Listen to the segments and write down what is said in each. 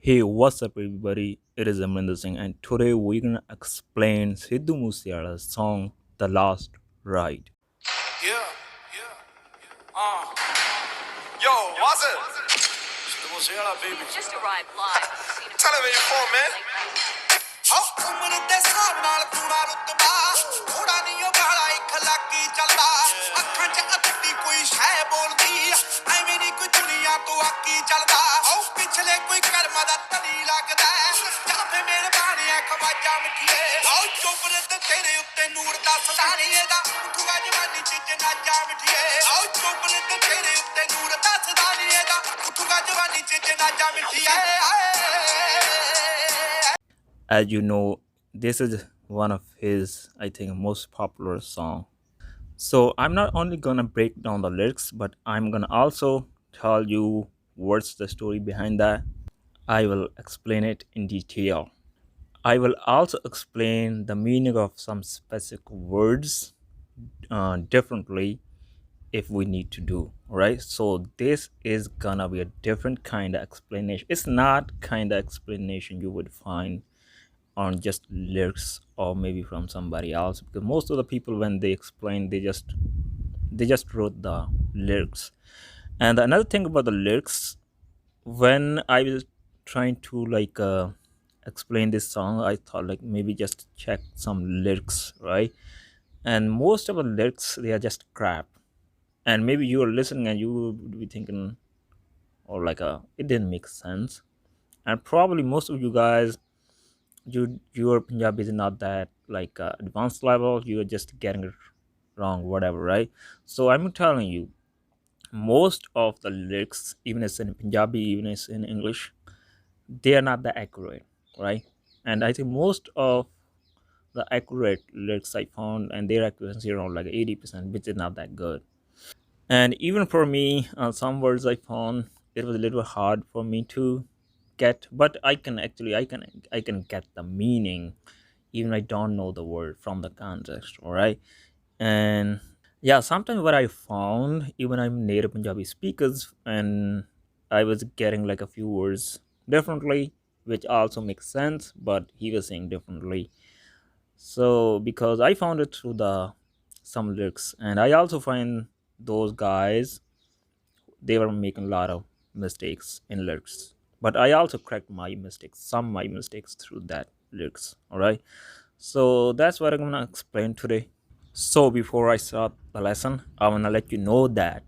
Hey, what's up, everybody? It is Amrinder Singh, and today we're gonna explain Sidhu Moose Ala's song "The Last Ride." Yeah, yeah. Yo, what's it? Sidhu Moose Ala, baby. Just arrived live. Tell him where you from, man. ਉਮਰ ਦੇ ਹਿਸਾਬ ਨਾਲ ਤੂੜਾ ਰੁਤਬਾ ਥੋੜਾ ਨਹੀਂ ਉਹ ਗਾਲਾ ਇੱਕ ਲੱਕੀ ਚੱਲਦਾ ਅੱਖਾਂ 'ਚ ਅੱਧੀ ਕੋਈ ਸ਼ੈ ਬੋਲਦੀ ਐਵੇਂ ਨਹੀਂ ਕੋਈ ਦੁਨੀਆ ਤੋਂ ਆਕੀ ਚੱਲਦਾ ਉਹ ਪਿਛਲੇ ਕੋਈ ਕਰਮਾਂ ਦਾ ਤਲੀ ਲੱਗਦਾ ਜਾਂ ਫੇ ਮੇਰੇ ਬਾਣੀਆਂ ਖਵਾਜਾ ਮਿੱਠੀਏ ਉਹ ਚੋਪਰੇ ਤੇ ਤੇਰੇ ਉੱਤੇ ਨੂਰ ਦਾ ਸਦਾਨੀ ਇਹਦਾ ਉੱਠੂਗਾ ਜਵਾਨੀ 'ਚ ਜਨਾਜਾ ਮਿੱਠੀਏ ਉਹ ਚੋਪਰੇ ਤੇ ਤੇਰੇ ਉੱਤੇ ਨੂਰ ਦਾ ਸਦਾਨੀ ਇਹਦਾ ਉੱਠੂਗਾ ਜਵਾਨੀ 'ਚ ਜਨਾਜਾ ਮਿੱਠੀਏ As you know, this is one of his, I think, most popular song. So I'm not only gonna break down the lyrics, but I'm gonna also tell you what's the story behind that. I will explain it in detail. I will also explain the meaning of some specific words differently if we need to do, right? So this is gonna be a different kind of explanation. It's not kind of explanation you would find on just lyrics or maybe from somebody else, because most of the people, when they explain, they just wrote the lyrics. And another thing about the lyrics, when I was trying to explain this song, I thought like maybe just check some lyrics, right? And most of the lyrics, they are just crap. And maybe you are listening and you would be thinking, or it didn't make sense. And probably most of you guys, your Punjabi is not that advanced level. You are just getting it wrong, whatever, right? So I'm telling you, most of the lyrics, even as in Punjabi, even as in English, they are not that accurate, right? And I think most of the accurate lyrics I found, and their accuracy around like 80%, which is not that good. And even for me, some words I found, it was a little hard for me to get, but I can get the meaning even I don't know the word from the context, all right? And yeah, sometimes what I found, even I'm native Punjabi speakers, and I was getting like a few words differently, which also makes sense, but he was saying differently. So because I found it through the some lyrics, and I also find those guys, they were making a lot of mistakes in lyrics, but I also correct my mistakes, some of my mistakes through that lyrics, all right? So that's what I'm gonna explain today. So before I start the lesson, I want to let you know that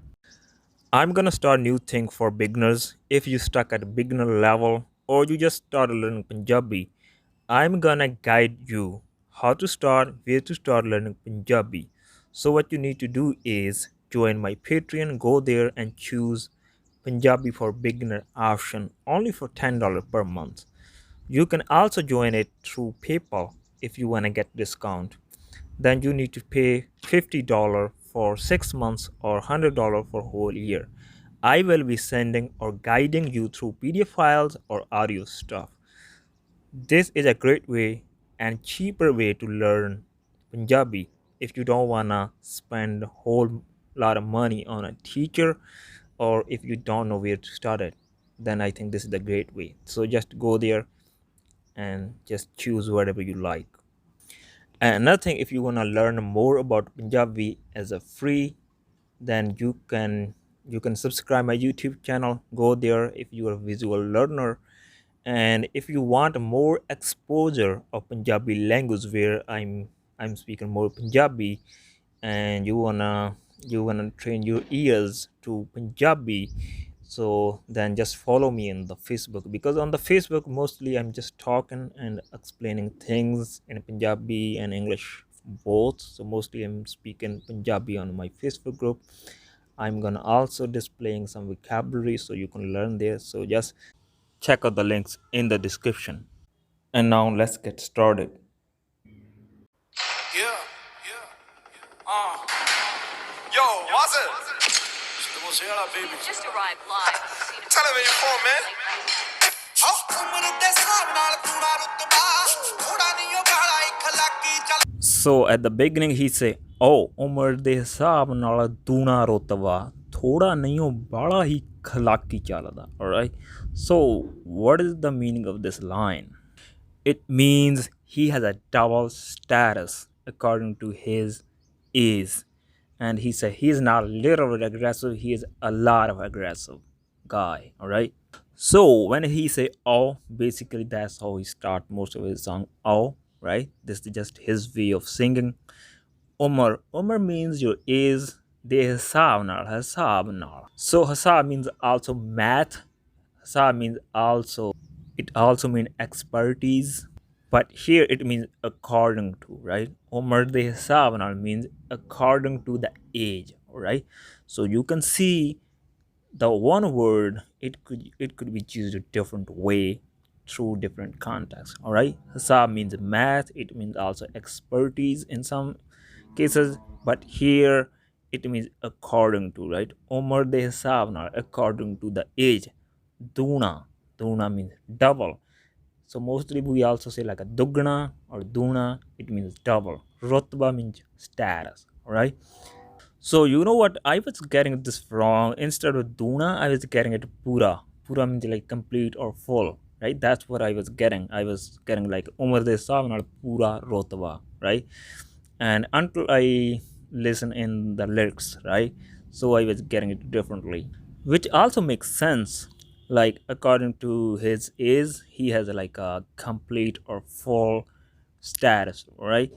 I'm gonna start new thing for beginners. If you stuck at beginner level or you just started learning Punjabi, I'm gonna guide you how to start, where to start learning Punjabi. So what you need to do is join my Patreon, go there and choose Punjabi for beginner option only for $10 per month. You can also join it through PayPal if you want to get discount. Then you need to pay $50 for 6 months or $100 for whole year. I will be sending or guiding you through PDF files or audio stuff. This is a great way and cheaper way to learn Punjabi if you don't wanna spend a whole lot of money on a teacher, or if you don't know where to start it. Then I think this is a great way. So just go there and just choose whatever you like. And another thing, if you want to learn more about Punjabi as a free, then you can subscribe my YouTube channel. Go there if you are a visual learner, and if you want more exposure of Punjabi language, where I'm speaking more Punjabi, and you wanna train your ears to Punjabi, so then just follow me in the Facebook, because on the Facebook mostly I'm just talking and explaining things in Punjabi and English both. So mostly I'm speaking Punjabi on my Facebook group. I'm gonna also displaying some vocabulary so you can learn there. So just check out the links in the description. And now let's get started. Yeah, yeah. Yo, what's it? Sidhu Moose Ala, baby. Just arrived live. Tell him where you from, man. ਉਮਰ ਦੇ ਹਿਸਾਬ ਨਾਲ ਤੂੜਾ ਰੁਤਬਾ ਥੋੜਾ ਨਹੀਂ ਉਹ ਗਾਲਾ ਇੱਕ ਲੱਕੀ ਚੱਲ So at the beginning he say, oh, umar de hisab naal duna rotwa thoda nahi ho bala hi khalaki chalada. All right. So what is the meaning of this line? It means he has a double status according to his is. And he said he's not a little bit aggressive, he is a lot of aggressive guy. All right. So when he say oh, basically that's how he start most of his song. Oh, right? This is just his way of singing. Umar means your is de hisab nal. So hisab means also math. Hisab means also, it also means expertise. But here it means according to, right? Umar de hisab nal means according to the age, right? So you can see the one word, it could be used a different way through different contexts. All right, hisab means math, it means also expertise in some cases, but here it means according to, right? Umar de hisab now according to the age. Duna means double. So mostly we also say like a dugna or duna, it means double. Rotba means status. All right. So you know what? I was getting this wrong. Instead of Duna, I was getting it Pura. Pura means like complete or full, right? That's what I was getting. I was getting like Umar de Sav Pura Rotava, right? And until I listen in the lyrics, right? So I was getting it differently, which also makes sense. Like according to his is, he has like a complete or full status, right?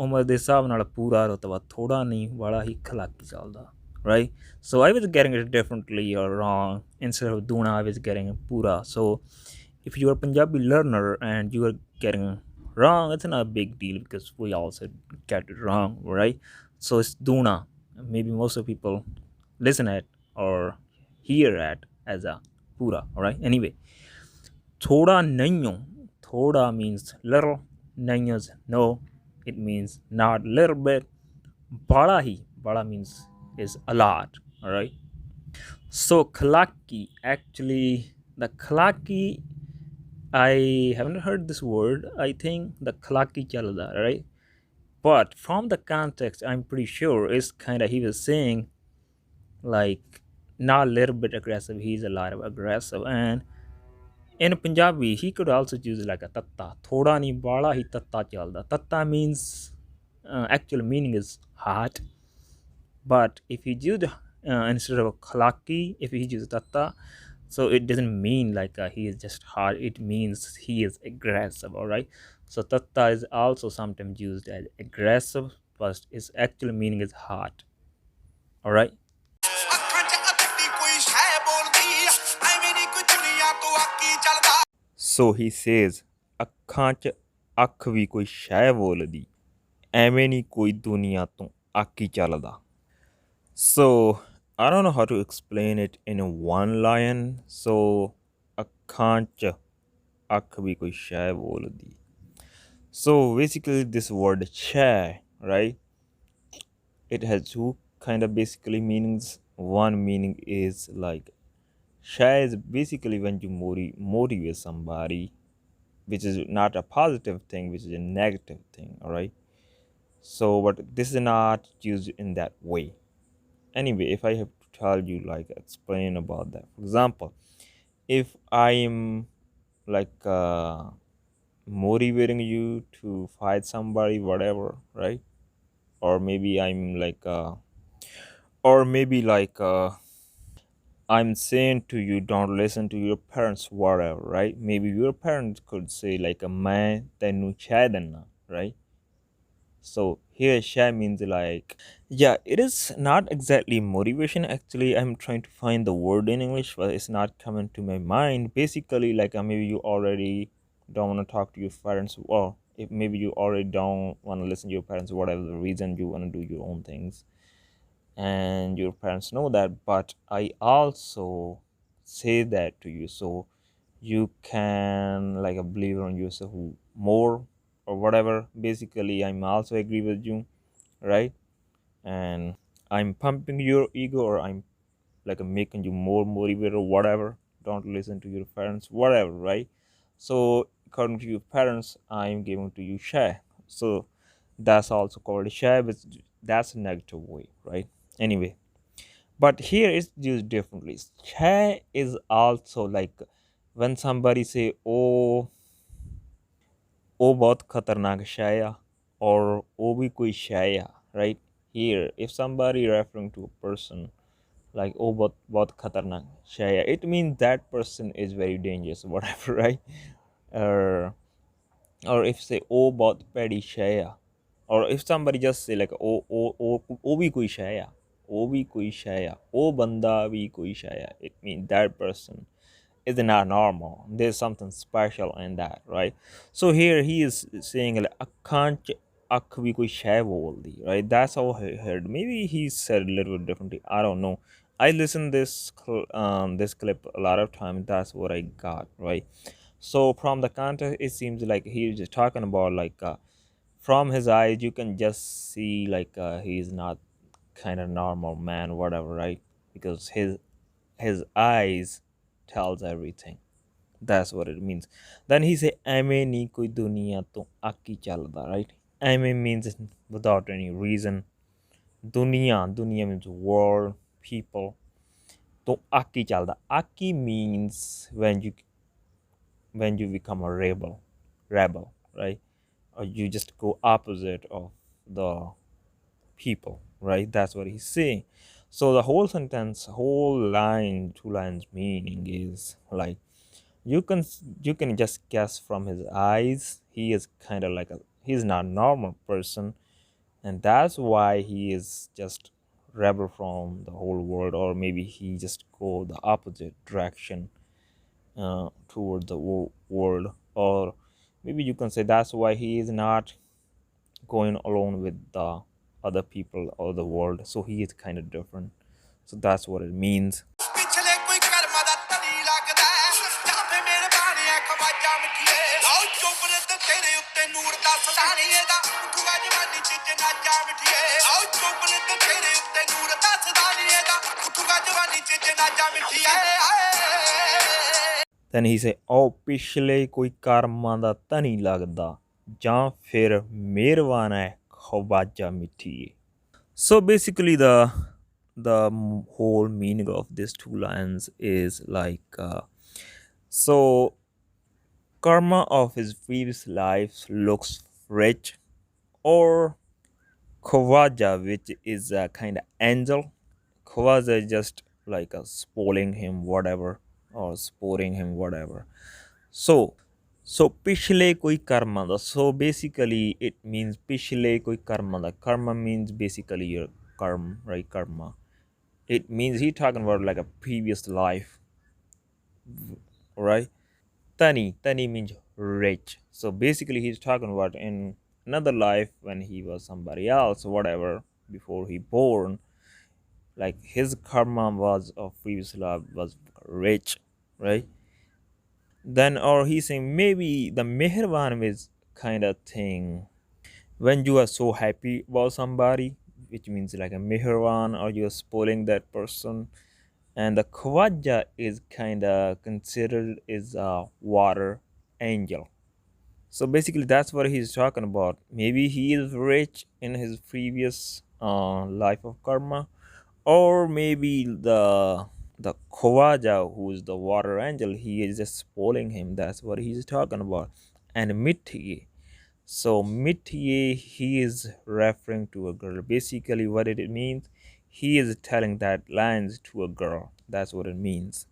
ਉਮਰ ਦੇ ਹਿਸਾਬ ਨਾਲ ਪੂਰਾ ਰੁਤਬਾ ਥੋੜਾ ਨਹੀਂ ਵਾਲਾ ਹੀ ਖਲਾਕੀ ਚੱਲਦਾ, right? So I was getting it differently or wrong. Instead of duna, I was getting pura. So if you're a Punjabi learner and you are getting wrong, it's not a big deal because we also get it wrong, right? So it's duna. Maybe most of people listen at or hear at as a pura. All right, anyway, thoda nahiyo. Thoda means little, nahiyo is no, it means not little bit. Bada means is a lot. All right. So khalaki, actually the khalaki, I haven't heard this word. I think the khalaki chalda, right? But from the context, I'm pretty sure it's kind of, he was saying like not a little bit aggressive, he's a lot of aggressive. And in Punjabi, he could also use like a tatta. Thoda ni bala hi tatta chalda. Tatta means actual meaning is hot, but if you use instead of khalaki, if you use tatta, so it doesn't mean like he is just hot. It means he is aggressive. All right. So tatta is also sometimes used as aggressive, but its actual meaning is hot. All right. So he says, ਅੱਖਾਂ 'ਚ ਅੱਖ ਵੀ ਕੋਈ ਸ਼ੈ ਬੋਲਦੀ, ਐਵੇਂ ਨਹੀਂ ਕੋਈ ਦੁਨੀਆ ਤੋਂ ਆਕੀ ਚੱਲਦਾ. So I don't know how to explain it in one line. So ਅੱਖਾਂ 'ਚ ਅੱਖ ਵੀ ਕੋਈ ਸ਼ੈ ਬੋਲਦੀ. So basically this word ਸ਼ੈ, right? It has two kind of basically meanings. One meaning is like shy is basically when you motivate somebody, which is not a positive thing, which is a negative thing. All right. So but this is not used in that way. Anyway, if I have to tell you, like explain about that, for example, if I'm like motivating you to fight somebody, whatever, right? Or maybe I'm like or maybe like I'm saying to you, don't listen to your parents, whatever, right? Maybe your parents could say like a man tenu chadana, right? So here shy means like, yeah, it is not exactly motivation. Actually, I'm trying to find the word in English, but it's not coming to my mind. Basically, like maybe you already don't want to talk to your parents, or if maybe you already don't want to listen to your parents, whatever the reason, you want to do your own things, and your parents know that. But I also say that to you so you can like believe on yourself more or whatever. Basically, I'm also agree with you, right? And I'm pumping your ego, or I'm like making you more motivated or whatever. Don't listen to your parents, whatever, right? So according to your parents, I'm giving to you share. So that's also called share, but that's a negative way, right? Anyway, But here it's used differently. Shai is also like when somebody say, oh बहुत खतरनाक शाया or oh भी कोई शाया, right? Here if somebody referring to a person like oh बहुत खतरनाक शाया, it means that person is very dangerous whatever, right? or or if say oh बहुत पैड़ी शाया, or if somebody just say like oh भी कोई शाया, oh भी कोई शाया, oh बंदा भी कोई शाया, it means that person is not normal. There's something special in that, right? So here he is saying like "Akhan ch akh bhi koi shay boldi," right? That's how I heard. Maybe he said a little bit differently. I don't know. I listened this clip a lot of times. That's what I got, right? So from the context, it seems like he's just talking about like from his eyes, you can just see like he's not kind of normal man, whatever, right? Because his eyes tells everything. That's what it means. Then he say, "Aime ni koi duniya to aki chalda," right? Aime means without any reason. Dunya means world, people. To aki chalda. Aki means when you become a rebel, right? Or you just go opposite of the people, right? That's what he's saying. So the whole sentence, whole line, two lines meaning is like you can just guess from his eyes he is kind of like he's not a normal person, and that's why he is just rebel from the whole world, or maybe he just go the opposite direction toward the world, or maybe you can say that's why he is not going alone with the other people or the world, so he is kind of different. So that's what it means. ਪਿਛਲੇ ਕੋਈ ਕਰਮ ਦਾ ਧਨੀ ਲੱਗਦਾ ਜਾਂ ਫੇ ਮੇਰੇ ਬਾਣੀਆਂ ਖਵਾਜਾ ਮਿੱਠੀਏ ਆਓ ਚੋਬਰ ਤੇ ਤੇਰੇ ਉੱਤੇ ਨੂਰ ਦਾ ਸਦਾਨੀ ਇਹਦਾ ਉੱਠੂਗਾ ਜਵਾਨੀ ਚ ਜਨਾਜਾ ਮਿੱਠੀਏ ਆਓ ਚੋਬਰ ਤੇ ਤੇਰੇ ਉੱਤੇ ਨੂਰ ਦਾ ਸਦਾਨੀ ਇਹਦਾ ਉੱਠੂਗਾ ਜਵਾਨੀ ਚ ਜਨਾਜਾ ਮਿੱਠੀਏ Then he say, "Oh, ਪਿਛਲੇ ਕੋਈ ਕਰਮਾਂ ਦਾ ਤਾਂ ਨਹੀਂ ਲੱਗਦਾ ਜਾਂ ਫਿਰ ਮਿਹਰਬਾਨ ਹੈ ਖਵਾਜਾ ਮਿੱਠੀਏ." So basically, the whole meaning of these two lines is like, so karma of his previous life looks rich, or Khawaja, which is a kind of angel. Khawaja is just like a spoiling him whatever, or spoiling him whatever. So पिछले कोई karma da. So basically it means पिछले कोई karma da. Karma means basically your karma, right? Karma. It means he talking about like a previous life, right? Tani means rich. So basically he's talking about in another life when he was somebody else, whatever, before he born, like his karma was of previous life was rich, right? Then or he's saying maybe the meherban is kind of thing when you are so happy about somebody, which means like a meherban, or you're spoiling that person. And the khwaja is kind of considered is a water angel. So basically that's what he's talking about. Maybe he is rich in his previous life of karma, or maybe the Khawaja, who is the water angel, he is just spoiling him. That's what he's talking about. And Mithiye. So Mithiye, he is referring to a girl. Basically, what it means, he is telling that lines to a girl. That's what it means.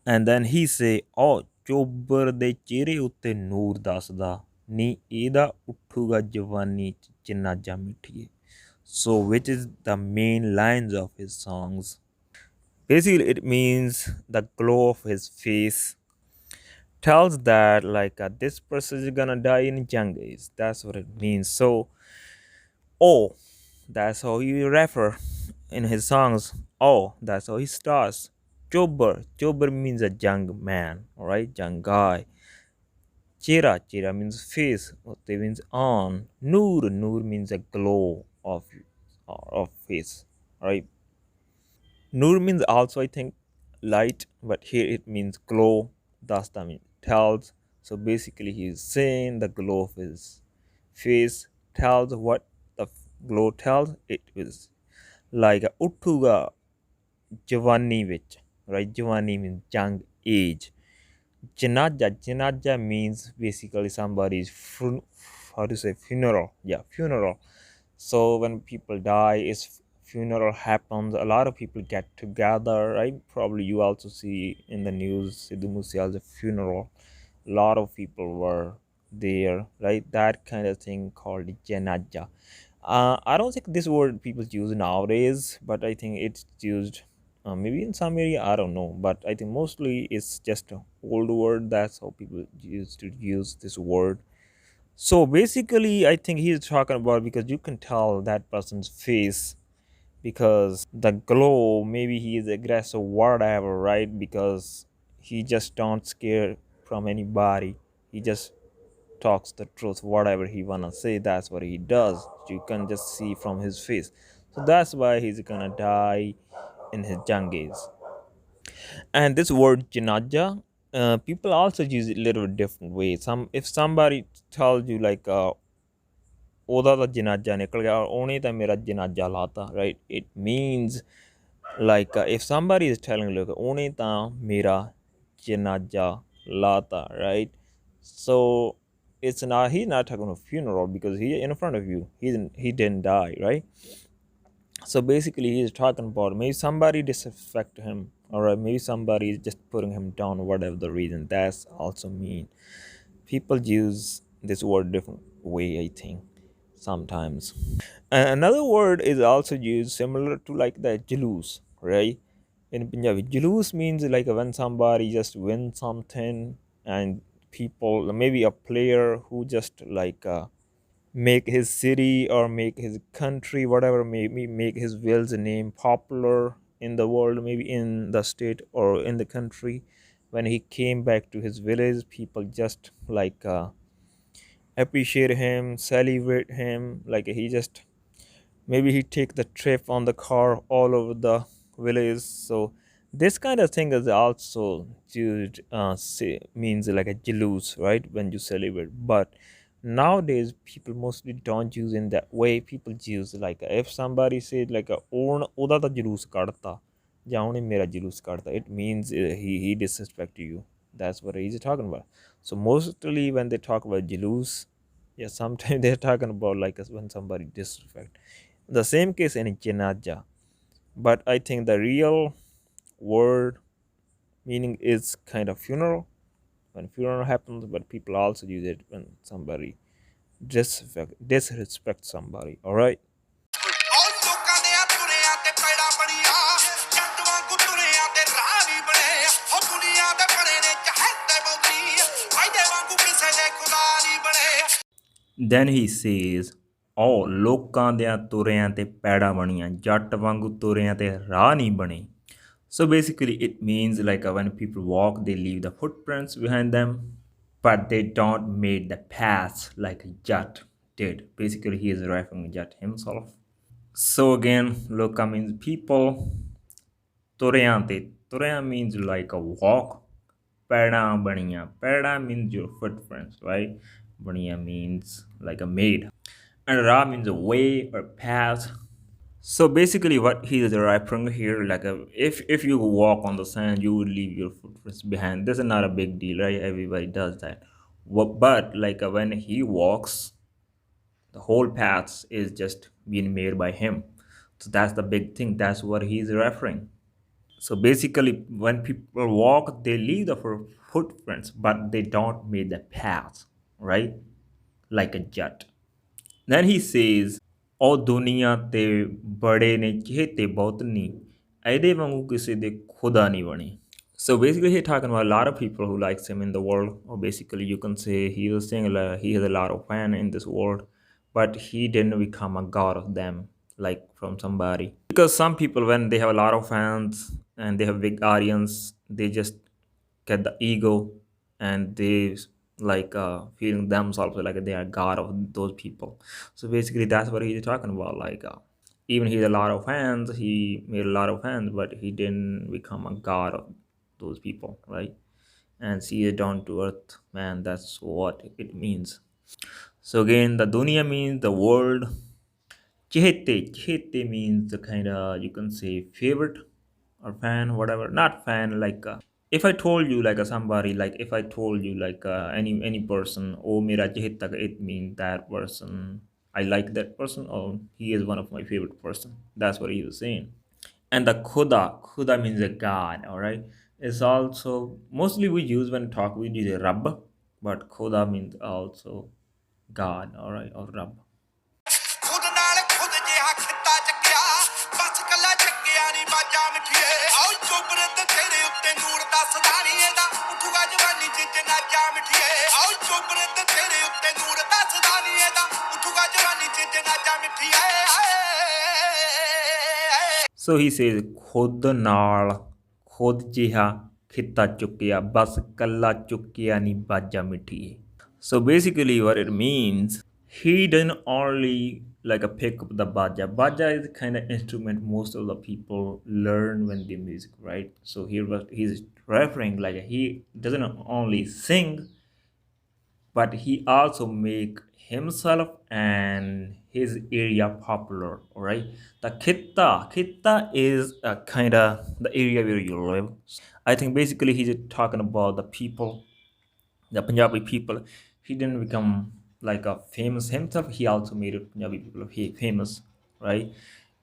And then he say, "Oh, ਚੋਬਰ ਦੇ ਚਿਹਰੇ ਉੱਤੇ ਨੂਰ ਦੱਸਦਾ ਨੀ ਇਹਦਾ ਉੱਠੂਗਾ ਜਵਾਨੀ ਚ ਜਨਾਜਾ ਮਿੱਠੀਏ." So which is the main lines of his songs. Basically it means the glow of his face tells that like this person is gonna die in young age. That's what it means. So oh, that's how he refer in his songs. Oh, that's how he starts. Chober means a young man, all right, young guy. Chera means face, Ote means on. Noor means a glow of face, right? Noor means also, I think, light, but here it means glow. That's the mean tells. So basically, he's saying the glow of his face tells what the glow tells. It is like a uttuga. Jawani vich, right? Jawani means young age. Janaja means basically somebody's how to say funeral. Yeah, funeral. So when people die, is funeral happens. A lot of people get together, right? Probably you also see in the news Sidhu Moose Ala's funeral. A lot of people were there, right? That kind of thing called janaja. I don't think this word people use nowadays, but I think it's used maybe in some area. I don't know, but I think mostly it's just an old word. That's how people used to use this word. So basically, I think he's talking about because you can tell that person's face because the glow. Maybe he is aggressive, whatever, right? Because he just don't scare from anybody. He just talks the truth, whatever he wanna say, that's what he does. You can just see from his face. So that's why he's gonna die in his young age. And this word jinaja, people also use it a little different way. Some if somebody tells you like ਉਹਦਾ ਤਾਂ ਜਨਾਜ਼ਾ ਨਿਕਲ ਗਿਆ ਉਹਨੇ ਤਾਂ ਮੇਰਾ ਜਨਾਜ਼ਾ ਲਾਤਾ, right? It means like if somebody is telling look ਉਹਨੇ ਤਾਂ ਮੇਰਾ janaza lata, right? So it's not he's not talking a funeral because he in front of you he didn't die, right? So basically he's talking about maybe somebody disrespect him, or maybe somebody is just putting him down, whatever the reason. That's also mean. People use this word different way, I think, sometimes. And another word is also used similar to like the jalous, right? In Punjabi, jalous means like when somebody just wins something and people, maybe a player who just like make his city or make his country, whatever, maybe make his village name popular in the world, maybe in the state or in the country. When he came back to his village, people just like appreciate him, celebrate him, like he just maybe he take the trip on the car all over the village. So this kind of thing is also used means like a jalous, right? When you celebrate. But nowadays people mostly don't use in that way. People use like if somebody said like a ਉਹਦਾ ਤਾਂ ਜਲੂਸ ਕੱਢਤਾ ਜਾਂ ਉਹਨੇ ਮੇਰਾ ਜਲੂਸ ਕੱਢਤਾ, it means he disrespect you. That's what he's talking about. So mostly when they talk about jalous, yeah, sometimes they're talking about like when somebody disrespect. The same case in janaza, but I think the real word meaning is kind of funeral, when funeral happens, but people also use it when somebody disrespect somebody. All right. ਉਹ ਲੋਕਾਂ ਦੇ ਤੁਰਿਆਂ ਤੇ ਪੈੜਾ ਬੜੀਆਂ ਜੱਟ ਵਾਂਗੂ ਤੁਰਿਆਂ ਤੇ ਰਾਹ ਵੀ ਬਣੇ ਹੋ ਦੁਨੀਆ ਦੇ ਬੜੇ ਨੇ ਚਾਹਤੇ ਬੋਦੀ ਫਾਇਦੇ ਵਾਂਗੂ ਕਿਸੇ ਦੇ ਖੁਦਾ ਨਹੀਂ ਬਣੇ Then he says, oh ਲੋਕਾਂ ਦਿਆਂ ਤੁਰਿਆਂ ਤੇ ਪੈੜਾਂ ਬਣੀਆਂ ਜੱਟ ਵਾਂਗੂ ਤੁਰਿਆਂ ਤੇ ਰਾਹ ਨਹੀਂ ਬਣੇ. So basically it means like when people walk they leave the footprints behind them, but they don't make the path like a Jat did. Basically, he is referring to Jat himself. So again, loka means people. Turyante. Turya means like a walk. Peda baniya. Peda means your footprints, right? Baniya means like a maid. And Ra means a way or path. So basically, what he is referring here, like if you walk on the sand, you would leave your footprints behind. This is not a big deal, right? Everybody does that. But like when he walks, the whole path is just being made by him. So that's the big thing. That's what he's referring. So basically, when people walk, they leave the footprints, but they don't make the path, right? Like a jet. Then he says, ਉਹ ਦੁਨੀਆ ਤੇ ਬੜੇ ਨੇ ਚਹੇਤੇ ਬਹੁਤ ਨਹੀਂ ਇਹਦੇ ਵਾਂਗੂ ਕਿਸੇ ਦੇ ਖੁਦਾ ਨਹੀਂ ਬਣੇ. So basically he's talking about a lot of people who likes him in the world, or basically you can say he was saying he has a lot of fans in this world, but he didn't become a god of them like from somebody. Because some people when they have a lot of fans and they have big audience, they just get the ego and they like feeling themselves like they are god of those people. So basically that's what he's talking about, like even he had a lot of fans, he made a lot of fans, but he didn't become a god of those people, right? And see a down to earth man, that's what it means. So again, the dunya means the world. Chehte means the kind of, you can say, favorite. or fan, whatever. Not fan, like if I told you like somebody, like if I told you like any person, oh mera chehta ka, it means that person, I like that person, or he is one of my favorite person. That's what he was saying. And the khuda means a god. All right, it's also mostly we use when talk we use a rabb, but khuda means also god. All right, or rabb. ਖੁਦ ਨਾਲ ਖੁਦ ਜਿਹਾ ਖਿੱਤਾ ਚੱਕਿਆ ਬਸ ਕੱਲਾ ਚੱਕਿਆ ਨਹੀਂ ਬਾਜਾ ਮਿੱਠੀਏ ਆਓ ਚੋਬਰੇ ਤੇ ਤੇਰੇ ਉੱਤੇ ਨੂਰ ਦੱਸਦਾ ਨਹੀਂ ਇਹਦਾ ਉੱਠੂਗਾ ਜਵਾਨੀ ਚ ਜਨਾਜਾ ਮਿੱਠੀਏ ਆਓ ਚੋਬਰੇ ਤੇ ਤੇਰੇ ਉੱਤੇ ਨੂਰ ਦੱਸਦਾ ਨਹੀਂ ਇਹਦਾ ਉੱਠੂਗਾ ਜਵਾਨੀ ਚ ਜਨਾਜਾ ਮਿੱਠੀਏ So he says khud naal khud jiha khitta chukkiya bas kalla chukkiya ni baja mithiye. So basically what it means, he didn't only like a pick up the baja. Baja is the kind of instrument most of the people learn when they music, right? So here what he's referring, like he doesn't only sing, but he also make himself and his area popular. All right, the khitta is a kind of the area where you live. I think basically he's talking about the people, the Punjabi people. He didn't become like a famous himself. He also made it Punjabi people famous, right?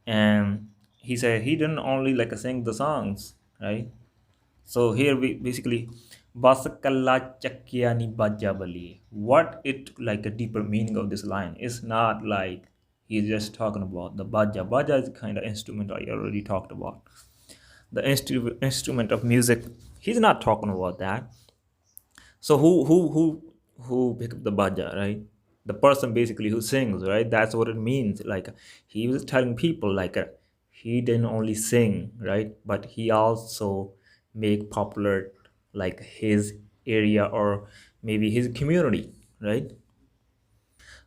And he said he didn't only like sing the songs, right? So here we basically bas kalla chakkiya ni baja bali. What it like a deeper meaning of this line is not like he's just talking about the baja. Baja is kind of instrument I already talked about. The instrument of music. He's not talking about that. So who pick up the baja, right? The person basically who sings, right? That's what it means. Like he was telling people like he didn't only sing, right? But he also make popular like his area or maybe his community, right?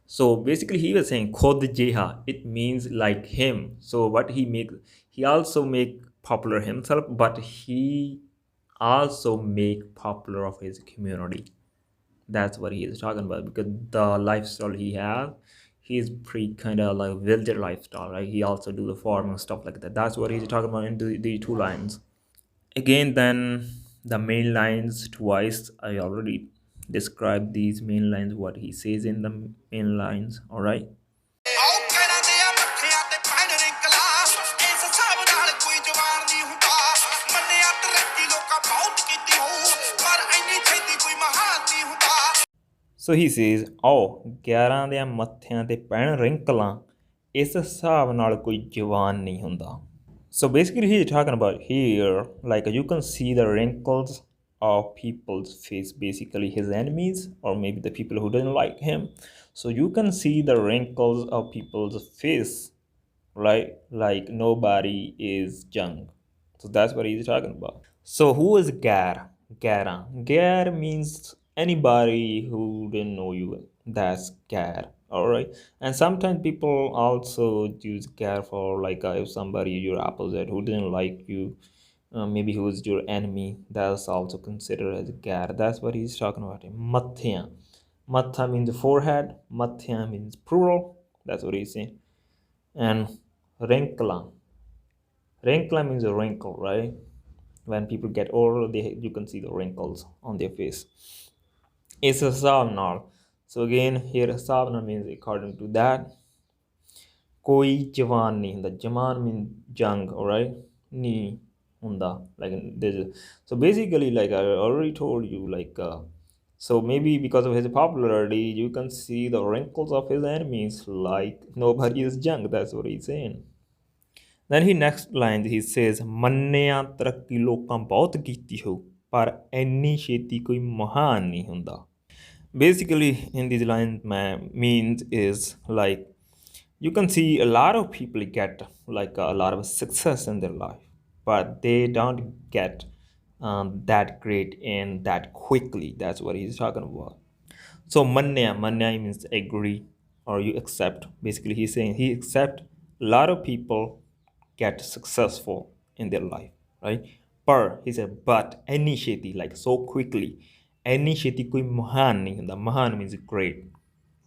So basically he was saying khod jeha, it means like him. So what he make, he also make popular himself, but he also make popular of his community. That's what he is talking about, because the lifestyle he has, he's pretty kind of like villager lifestyle, right? He also do the farming stuff like that. That's what he's talking about in the two lines. Again, then the main lines twice. I already described these main lines, what he says in the main lines. All right. ਆਓ ਕਹਿਣਾ ਦੇ ਆ ਮੱਥਿਆਂ ਤੇ ਪੈਣ ਰਿੰਕਲਾ ਇਸ ਹਿਸਾਬ ਨਾਲ ਕੋਈ ਜਵਾਨ ਨਹੀਂ ਹੁੰਦਾ ਮੰਨਿਆ ਤਰੱਕੀ ਲੋਕਾਂ ਬਹੁਤ ਕੀਤੀ ਹੋਊ ਪਰ ਇੰਨੀ ਛੇਤੀ ਕੋਈ ਮਹਾਨ ਨਹੀਂ ਹੁੰਦਾ So he says, "Oh, 11 ਦੇ ਮੱਥਿਆਂ ਤੇ ਪੈਣ ਰਿੰਕਲਾਂ ਇਸ ਹਿਸਾਬ ਨਾਲ ਕੋਈ ਜਵਾਨ ਨਹੀਂ ਹੁੰਦਾ." So basically he's talking about here, like you can see the wrinkles of people's face, basically his enemies or maybe the people who didn't like him. So you can see the wrinkles of people's face, right? Like nobody is young. So that's what he's talking about. So who is Gar? Gara. Gar means anybody who didn't know you. That's Gar. All right. And sometimes people also use Gar for like if somebody your opposite who didn't like you, maybe who was your enemy, that's also considered as Gar. That's what he's talking about. Mathya. Matha means forehead. Mathya means plural. That's what he's saying. And Renkla. Renkla means a wrinkle, right? When people get older, you can see the wrinkles on their face. It's a savnal. So again, here savna means according to that. Koi jawan nahi hunda. Jawan means young, alright? Ni hunda. Like this. So basically, like I already told you, like so maybe because of his popularity, you can see the wrinkles of his enemies. Like nobody is young. That's what he's saying. Then he next line he says, ਮੰਨਿਆ ਤਰੱਕੀ ਲੋਕਾਂ ਬਹੁਤ ਕੀਤੀ ਹੋ ਪਰ ਇੰਨੀ ਛੇਤੀ ਕੋਈ ਮਹਾਨ ਨਹੀਂ ਹੁੰਦਾ. Basically in these lines means is like you can see a lot of people get like a lot of success in their life, but they don't get that great and that quickly. That's what he's talking about. So manya means agree or you accept. Basically he's saying he accept a lot of people get successful in their life, right? Per, he said, but initiate like so quickly. Initiate koi mahan nahi hunda. Mahan means great.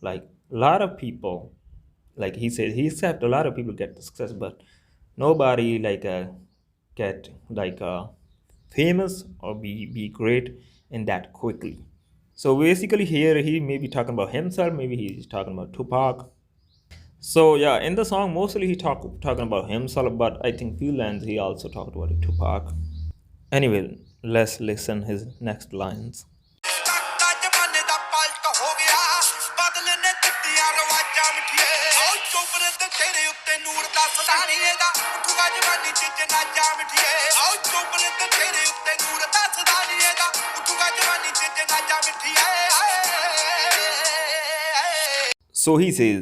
Like a lot of people, like he said, he accept a lot of people get success, but nobody like get like famous or be great in that quickly. So basically here he may be talking about himself, maybe he's talking about Tupac. So yeah, in the song mostly he talking about himself, but I think few lines he also talked about Tupac. Anyway, let's listen his next lines. ਤਖਤਾ ਜ਼ਮਾਨੇ ਦਾ ਪਲਟ ਹੋ ਗਿਆ ਬਦਲ ਨੇ ਦਿੱਤੀਆਂ ਰਵਾਜਾਂ ਮਿੱਠੀਏ ਆਓ ਚੋਬਰੇ ਤੇ ਤੇਰੇ ਉੱਤੇ ਨੂਰ ਦਾ ਸਦਾਨੀ ਇਹਦਾ ਉੱਠੂਗਾ ਜਵਾਨੀ ਚ ਜਨਾਜਾ ਮਿੱਠੀਏ ਆਓ ਚੋਬਰੇ ਤੇ ਤੇਰੇ ਉੱਤੇ ਨੂਰ ਦਾ ਸਦਾਨੀ ਇਹਦਾ ਉੱਠੂਗਾ ਜਵਾਨੀ ਚ ਜਨਾਜਾ ਮਿੱਠੀਏ So he says,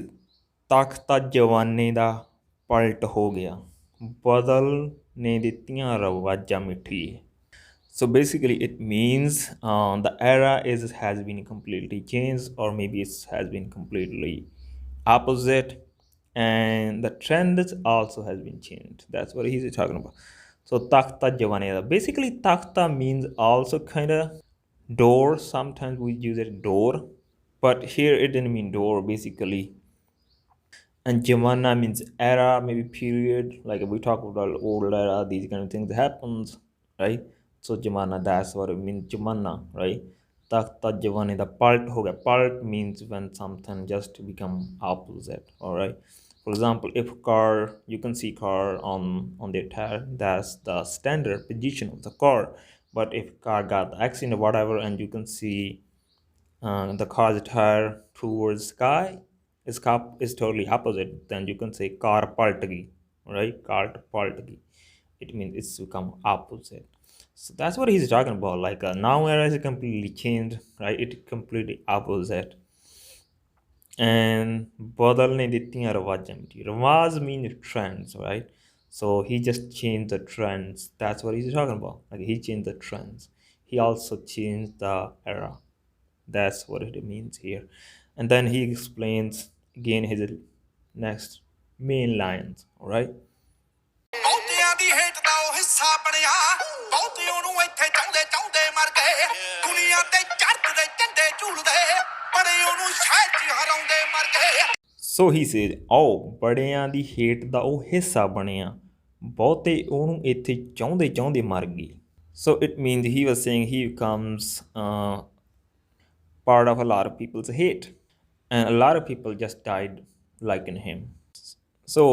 ਤਖਤਾ ਜਵਾਨੇ ਦਾ ਪਲਟ ਹੋ ਗਿਆ ਬਦਲ ਨੇ ਦਿੱਤੀਆਂ ਰਵਾਜਾਂ ਮਿੱਠੀਏ. So basically it means the era has been completely changed, or maybe it has been completely opposite, and the trend also has been changed. That's what he's talking about. So takhta javanera, basically takhta means also kind of door. Sometimes we use it door, but here it didn't mean door basically. And Jamana means era, maybe period. Like if we talk about old era, these kind of things happens, right? So Jamana, that's what it means. Jamana, right? Takta Javane, the part ho gaya. Part means when something just become opposite. All right. For example, if car, you can see car on their tire, that's the standard position of the car. But if car got the accident or whatever, and you can see the car's tire towards sky, is totally opposite, then you can say car paltagi, right? Car paltagi, it means it's become opposite. So that's what he's talking about. Like now era is completely changed, right? It completely opposite. And badalne dittiyan rawajam, rawaj means trends, right? So he just changed the trends. That's what he's talking about. Like he changed the trends, he also changed the era. That's what it means here. And then he explains again his next main lines. All right. ਬਹੁਤਿਆਂ ਦੀ ਹੇਠ ਦਾ ਉਹ ਹਿੱਸਾ ਬਣਿਆ ਬਹੁਤੇ ਉਹਨੂੰ ਇੱਥੇ ਚਾਹੁੰਦੇ ਚਾਹੁੰਦੇ ਮਰ ਗਏ ਦੁਨੀਆ ਤੇ ਚੜ੍ਹਦੇ ਝੰਡੇ ਝੂਲਦੇ ਬੜੇ ਉਹਨੂੰ ਸ਼ਹਿਰ 'ਚ ਹਰਾਉਂਦੇ ਮਰ ਗਏ. So he says, oh, ਬੜਿਆਂ ਦੀ ਹੇਠ ਦਾ ਉਹ ਹਿੱਸਾ ਬਣਿਆ ਬਹੁਤੇ ਉਹਨੂੰ ਇੱਥੇ ਚਾਹੁੰਦੇ ਚਾਹੁੰਦੇ ਮਰ ਗਏ. So it means he was saying he becomes part of a lot of people's hate, and a lot of people just died like in him. So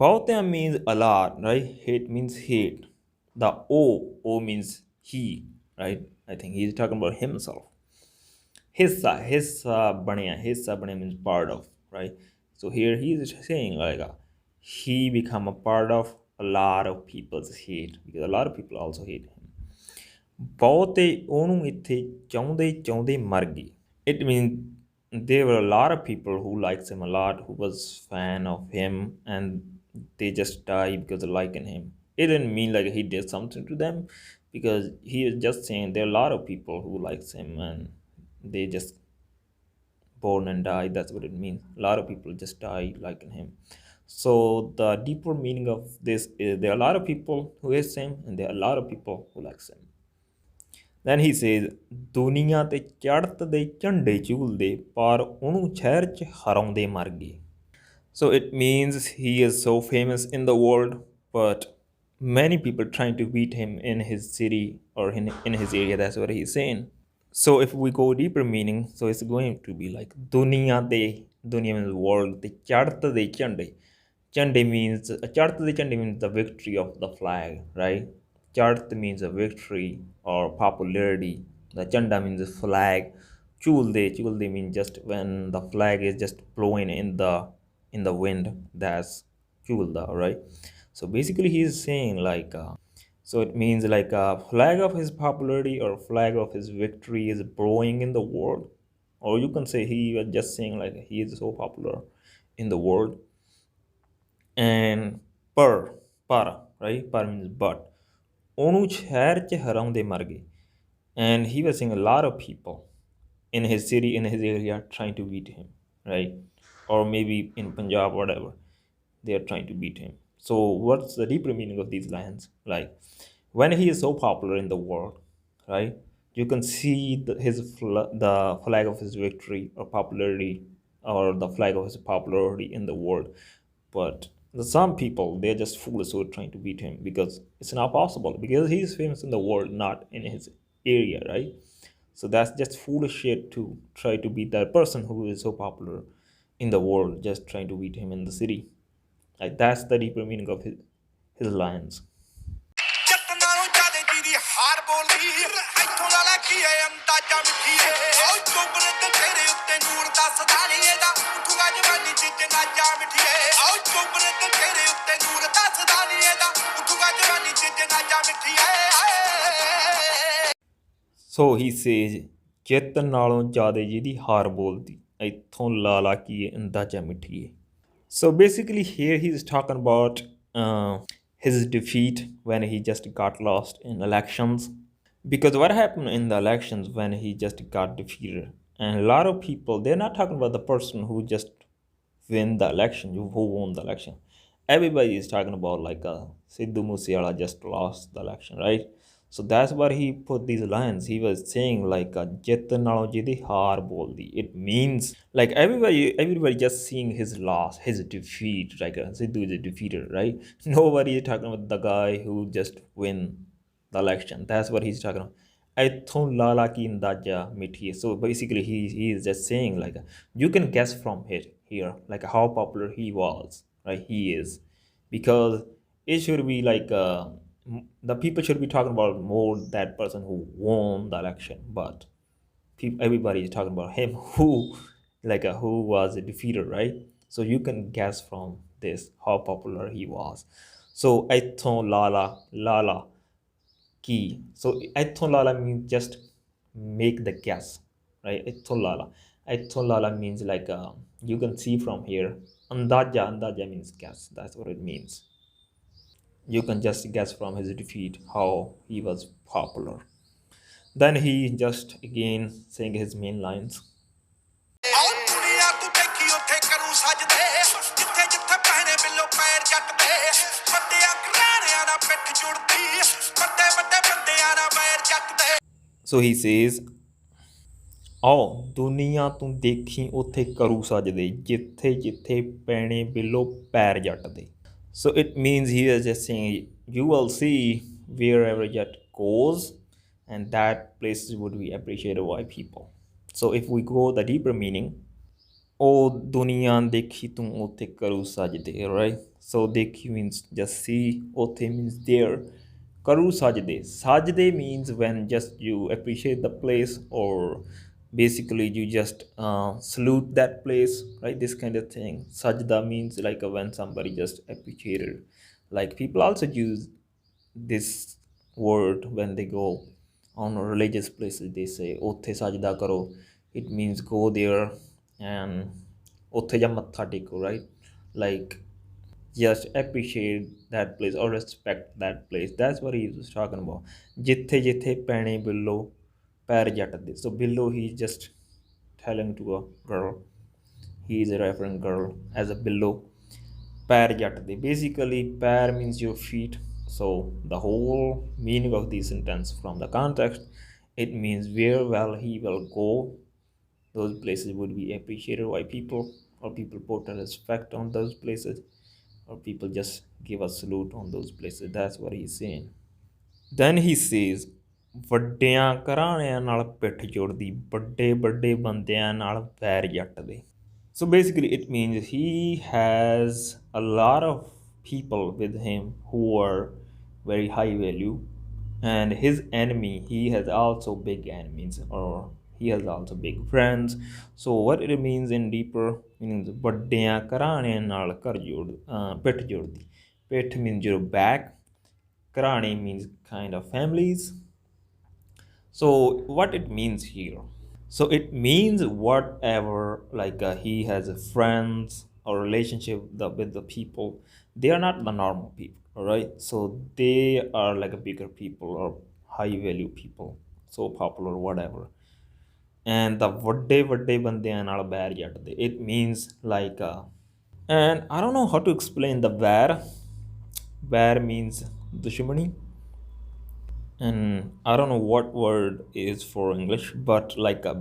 Bautia means a lot, right? Hate means hate. The O means he, right? I think he's talking about himself. Hissa baniya means part of, right? So here he is saying like he become a part of a lot of people's hate, because a lot of people also hate him. ਬਹੁਤੇ ਉਹਨੂੰ ਇੱਥੇ ਚਾਹੁੰਦੇ ਚਾਹੁੰਦੇ ਮਰ ਗਏ. It means there were a lot of people who liked him a lot, who was fan of him, and they just died because of liking him. It didn't mean like he did something to them, because he is just saying there are a lot of people who likes him and they just born and died. That's what it means. A lot of people just die liking him. So the deeper meaning of this is there are a lot of people who hate him and there are a lot of people who likes him. Then he says, ਦੁਨੀਆ ਤੇ ਚੜ੍ਹਤ ਦੇ ਝੰਡੇ ਝੂਲਦੇ ਪਰ ਉਹਨੂੰ ਸ਼ਹਿਰ 'ਚ ਹਰਾਉਂਦੇ ਮਰ ਗਏ. So it means he is so famous in the world, but many people trying to beat him in his city or in his area. That's what he's saying. So if we go deeper meaning, so it's going to be like ਦੁਨੀਆ means world, ਤੇ ਚੜ੍ਹਤ ਦੇ ਝੰਡੇ. Chande means chart the chande means the victory of the flag, right? Chart means a victory or popularity. The chanda means a flag. Chulde means just when the flag is just blowing in the wind. That's chulda, right? So basically he's saying like so it means like a flag of his popularity or flag of his victory is blowing in the world. Or you can say he was just saying like he is so popular in the world. And par, right? Par means but. ਉਹਨੂੰ ਸ਼ਹਿਰ 'ਚ ਹਰਾਉਂਦੇ ਮਰ ਗਏ. And he was seeing a lot of people in his city, in his area, trying to beat him, right? Or maybe in Punjab, whatever, they are trying to beat him. So what's the deeper meaning of these lines? Like when he is so popular in the world, right? You can see the flag of his victory or popularity, or the flag of his popularity in the world. But Some people, they're just foolish who are trying to beat him, because it's not possible, because he's famous in the world, not in his area, right? So that's just foolish shit to try to beat that person who is so popular in the world, just trying to beat him in the city. Like, that's the deeper meaning of his lines. ਜੱਟ ਨਾਲੋਂ ਜ਼ਿਆਦੇ ਜਿਹਦੀ ਹਾਰ ਬੋਲਦੀ ਇੱਥੋਂ ਦਾ ਲੈ ਕੀ ਹੈ ਅੰਦਾਜ਼ਾ ਮਿੱਠੀ ਏ ਓ ਚੋਬਰੇ ਤੇ ਤੇਰੇ ਉੱਤੇ ਨੂਰ ਦੱਸਦਾ ਨੀ ਇਹਦਾ ਉੱਠੂਗਾ ਜਵਾਨੀ ਚ ਜਨਾਜਾ ਮਿੱਠੀ ਏ ਓ ਚੋਬਰੇ ਤੇ ਤੇਰੇ ਉੱਤੇ ਨੂਰ ਦੱਸਦਾ ਨੀ ਇਹਦਾ ਉੱਠੂਗਾ ਜਵਾਨੀ ਚ ਜਨਾਜਾ ਮਿੱਠੀ ਏ So he says, ਜਿੱਤ ਨਾਲੋਂ ਜ਼ਿਆਦੇ ਜਿਹਦੀ ਹਾਰ ਬੋਲਦੀ ਇੱਥੋਂ ਲਾਲਾ ਕੀ ਅੰਦਾਜ਼ਾ ਮਿੱਠੀਏ. So basically here he's talking about his defeat when he just got lost in elections. Because what happened in the elections when he just got defeated, and a lot of people, they're not talking about the person who just win the election, who won the election. Everybody is talking about like Sidhu Moose Ala just lost the election, right? So that's why he put these lines. He was saying like "Jit nalo jidi haar boldi." It means like everybody just seeing his loss, his defeat. Like Sidhu is a defeater, right? Nobody is talking about the guy who just win the election. That's what he's talking about. ਇੱਥੋਂ ਲਾਲਾ ਕੀ ਅੰਦਾਜ਼ਾ ਮਿੱਠੀਏ. So basically he is just saying like you can guess from here like how popular he was, right? He is, because it should be like the people should be talking about more that person who won the election, but everybody is talking about him who like who was a defeater, right? So you can guess from this how popular he was. So ਇੱਥੋਂ lala key. So etholala means just make the guess, right? Etholala means like you can see from here. Andaja means guess. That's what it means. You can just guess from his defeat how he was popular. Then he just again saying his main lines. ਆਉ ਦੁਨੀਆ ਤੂੰ ਦੇਖੀ ਉੱਥੇ ਕਰੂ ਸਜਦੇ ਜਿੱਥੇ ਜਿੱਥੇ ਪਹਿਨੇ ਬਿੱਲੋ ਪੈਰ ਜੱਟਦੇ ਵੱਡਿਆਂ ਘਰਾਣਿਆਂ ਨਾਲ ਪਿੱਠ ਜੁੜਦੀ ਵੱਡੇ ਵੱਡੇ ਬੰਦਿਆਂ ਨਾਲ ਪੈਰ ਜੱਟਦੇ. So he says, ਆਓ ਦੁਨੀਆ ਤੂੰ ਦੇਖੀ ਉੱਥੇ ਕਰੂ ਸਜਦੇ ਜਿੱਥੇ ਜਿੱਥੇ ਪੈਣੇ ਬਿੱਲੋ ਪੈਰ ਜੱਟਦੇ. So it means he is just saying you will see wherever jet goes, and that places would be appreciated by people. So if we go the deeper meaning, oh duniya dekhi tum ote karu sajde, right? So dekhi means just see, ote means there, karu sajde. Sajde means when just you appreciate the place, or basically you just salute that place, right? This kind of thing. Sajda means like when somebody just appreciated. Like people also use this word when they go on religious places. They say otte sajda karo. It means go there and otte ja matha teko, right? Like just appreciate that place or respect that place. That's what he was talking about. Jithe jithe paine billo pair jatde. So below he's just telling to a girl, he is referring girl as a below. Pair jatde, basically pair means your feet. So the whole meaning of this sentence from the context, it means where well he will go, those places would be appreciated by people, or people put a respect on those places, or people just give a salute on those places. That's what he's saying. Then he says, ਵੱਡਿਆਂ ਘਰਾਣਿਆਂ ਨਾਲ ਪਿੱਠ ਜੁੜਦੀ ਵੱਡੇ ਵੱਡੇ ਬੰਦਿਆਂ ਨਾਲ ਪੈਰ ਜੱਟਦੇ. So basically it means he has a lot of people with him who are very high value, and his enemy, he has also big enemies, or he has also big friends. So what it means in deeper means ਵੱਡਿਆਂ ਘਰਾਣਿਆਂ ਨਾਲ ਪਿੱਠ ਜੁੜਦੀ. ਪਿੱਠ means your back, ਘਰਾਣੇ means kind of families. So what it means here, so it means whatever like he has friends or relationship with the people, they are not the normal people, all right? So they are like a bigger people or high value people, so popular, whatever. And the vadde ਬੰਦਿਆਂ ਨਾਲ ਬੈਰ ਜੱਟਦੇ, it means like and I don't know how to explain the where means dushmani, and I don't know what word is for English, but like a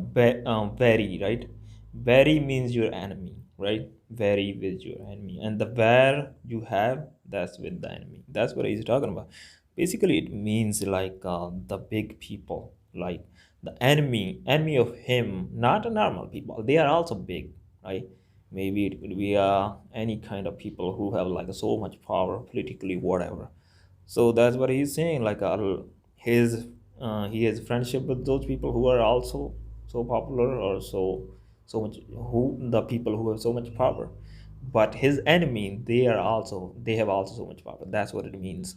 very, right? Very means your enemy, right? very with your enemy, and the where you have, that's with the enemy. That's what he's talking about. Basically it means like the big people, like the enemy of him, not a normal people, they are also big, right? Maybe it could be any kind of people who have like so much power politically, whatever. So that's what he's saying, like his he has friendship with those people who are also so popular, or so much, who the people who have so much power. But his enemy, they have also so much power. That's what it means.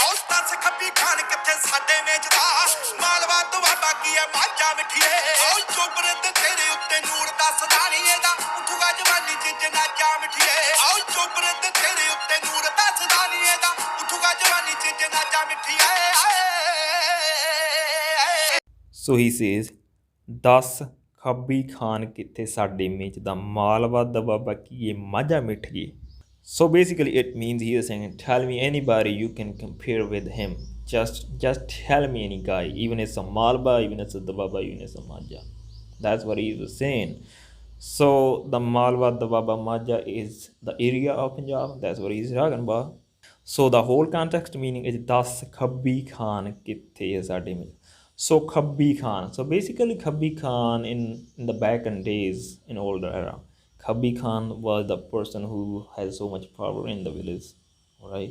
ਔਸਤਾਂ ਸੇ ਖੱਬੀ ਖਾਨ ਕਿੱਥੇ ਸਾਡੇ ਵੇਚਦਾ ਮਾਲਵਾ ਦੁਆਬਾ ਕੀ ਹੈ ਮਾਝਾ ਮਿੱਠੀਏ ਓ ਚੋਬਰੇ ਤੇ ਤੇਰੇ ਉੱਤੇ ਨੂਰ ਦੱਸਦਾ ਨਹੀਂ ਇਹਦਾ ਉੱਠੂਗਾ ਜਵਾਨੀ ਚ ਜਨਾਜਾ ਮਿੱਠੀਏ ਓ ਚੋਬਰੇ ਤੇ ਤੇਰੇ ਉੱਤੇ ਨੂਰ ਦੱਸਦਾ ਨਹੀਂ ਇਹਦਾ ਉੱਠੂਗਾ ਜਵਾਨੀ ਚ ਜਨਾਜਾ ਮਿੱਠੀਏ So he says, "Thus Khabbi Khan kithe ਸਾਡੇ ਮੇਚ ਦਾ ਮਾਲਵਾ ਦਬਾਬਾ ਕੀਏ Majha ਮਿੱਠੀਏ." So basically it means he is saying, tell me anybody you can compare with him. Just tell me any guy, even if it's a Malba, even if it's a Dababa, even if it's a Maja. That's what he was saying. So the Malwa, Dababa, Maja is the area of Punjab. That's what he's talking about. So the whole context meaning is Das Khabbi Khan kithe hai sade mein. So Khabbi Khan. So basically Khabbi Khan in the back in days, in older era, Khabbi Khan was the person who has so much power in the village, right?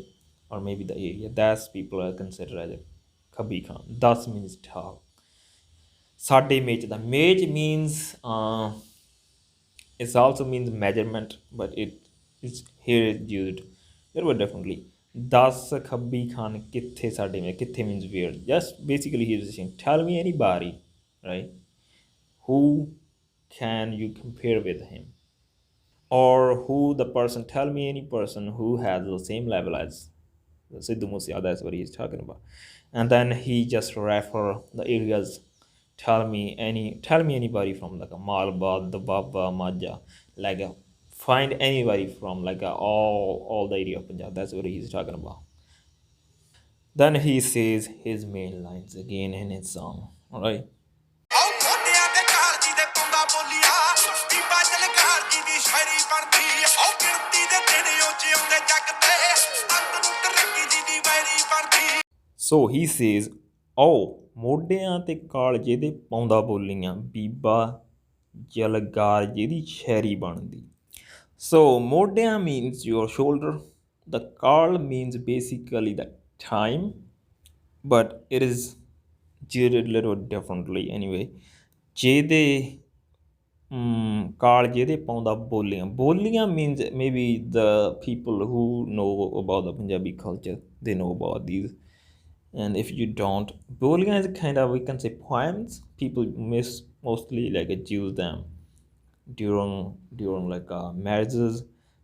Or maybe the area. That's people are considered as a Khabbi Khan. Das means tall. Sade mech. The mech means it also means measurement, but it is here is used very well differently. Das Khabbi Khan kithe sade mein. Kithe means where. Just basically he is saying, tell me anybody, right? Who can you compare with him? Or who the person, tell me any person who has the same level as Sidhu Moose Ala. That's what he's talking about. And then he just refer the areas. Tell me anybody from like a Malba, the Baba, Maja, like find anybody from like all the area of Punjab. That's what he's talking about. Then he says his main lines again in his song. All right. ਆਉ ਮੋਢਿਆਂ ਤੇ ਕਾਲਜੀ ਦੇ ਪਾਉਂਦਾ ਬੋਲੀਆ ਬੀਬਾ ਜਲਗਾਰ ਜੀ ਦੀ ਸ਼ਾਇਰੀ ਬਣਦੀ ਆਉ ਕਿਰਤੀ ਦੇ ਦਿਨ ਉਹ ਜਿਉਂਦੇ ਜੱਗ ਤੇ ਅੰਤ ਨੂੰ ਤਰੱਕੀ ਜੀ ਦੀ ਵੈਰੀ ਬਣਦੀ So he says, oh, ਮੋਢਿਆਂ ਤੇ ਕਾਲਜੇ ਦੇ ਪਾਉਂਦਾ ਬੋਲੀਆਂ ਬੀਬਾ ਜਲਗਾਰ ਜਿਹਦੀ ਸ਼ਾਇਰੀ ਬਣਦੀ. So ਮੋਢਿਆਂ means your shoulder. The call means basically the time, but it is used a little differently anyway. ਜਿਹਦੇ ਕਾਲ ਜਿਹਦੇ ਪਾਉਂਦਾ ਬੋਲੀਆਂ means maybe the people who know about the Punjabi culture, they know about these. And if you don't, boliyan is kind of, we can say, poems. People mostly like use them during like marriages.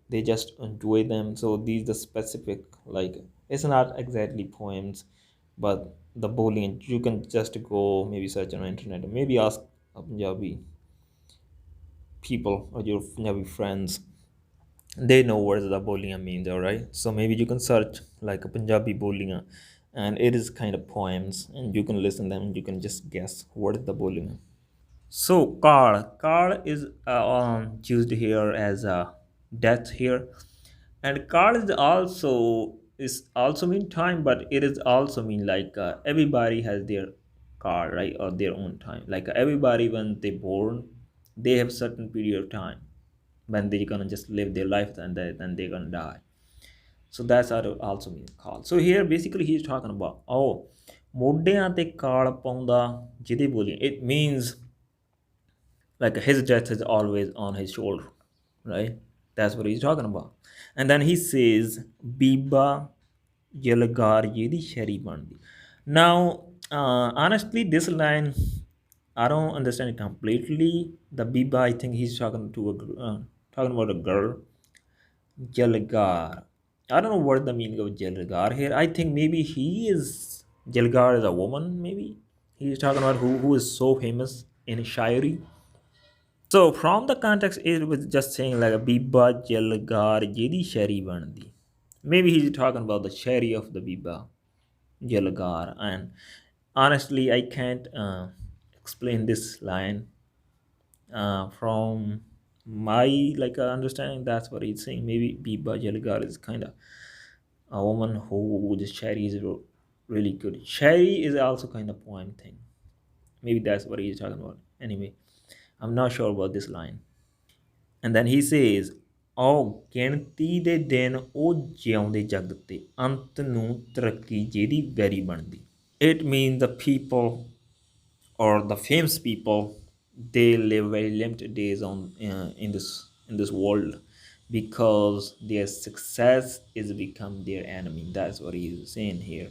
They just enjoy them. So these the specific, like, it's not exactly poems, but the boliyan, you can just go maybe search on the internet, or maybe ask a Punjabi people or your Punjabi friends. They know what the boliyan means. All right, so maybe you can search like a Punjabi boliyan, and it is kind of poems, and you can listen them and you can just guess what is the boliyan. So Kal is used here as a death here, and Kal is also mean time, but it is also mean like everybody has their Kal, right, or their own time. Like everybody when they born, they have certain period of time when they're gonna just live their life, and then they're gonna die. So that's how it also means call. So here basically he's talking about, oh, ਮੋਢਿਆਂ ਤੇ ਕਾਲ ਪਾਉਂਦਾ ਜਿਹਦੇ ਬੋਲੀ. It means like his death is always on his shoulder, right? That's what he's talking about. And then he says, Biba Yelgar Yedi Sheri Bandi. Now, honestly, this line, I don't understand it completely. The Biba, I think he's talking talking about a girl. Jalgar. I don't know what the meaning of Jalgar here. I think maybe Jalgar is a woman, maybe. He's talking about who is so famous in Shairi. So from the context, it was just saying like a Biba Jalgar Jedi Shari Bandi. Maybe he's talking about the Shari of the Biba Jalgar. And honestly, I can't explain this line from my understanding, that's what he's saying. Maybe Biba Jalgar is kind of a woman who just Sherry is really good. Sherry is also kind of poem thing. Maybe that's what he's talking about. Anyway, I'm not sure about this line. And then he says, "ਉਹ ਗਿਣਤੀ ਦੇ ਦਿਨ ਉਹ ਜਿਉਂਦੇ ਜਗ ਤੇ ਅੰਤ ਨੂੰ ਤਰੱਕੀ ਜਿਹਦੀ ਵੈਰੀ ਬਣਦੀ." It means the people or the famous people, they live very limited days on in this world, because their success is become their enemy. That's what he is saying here.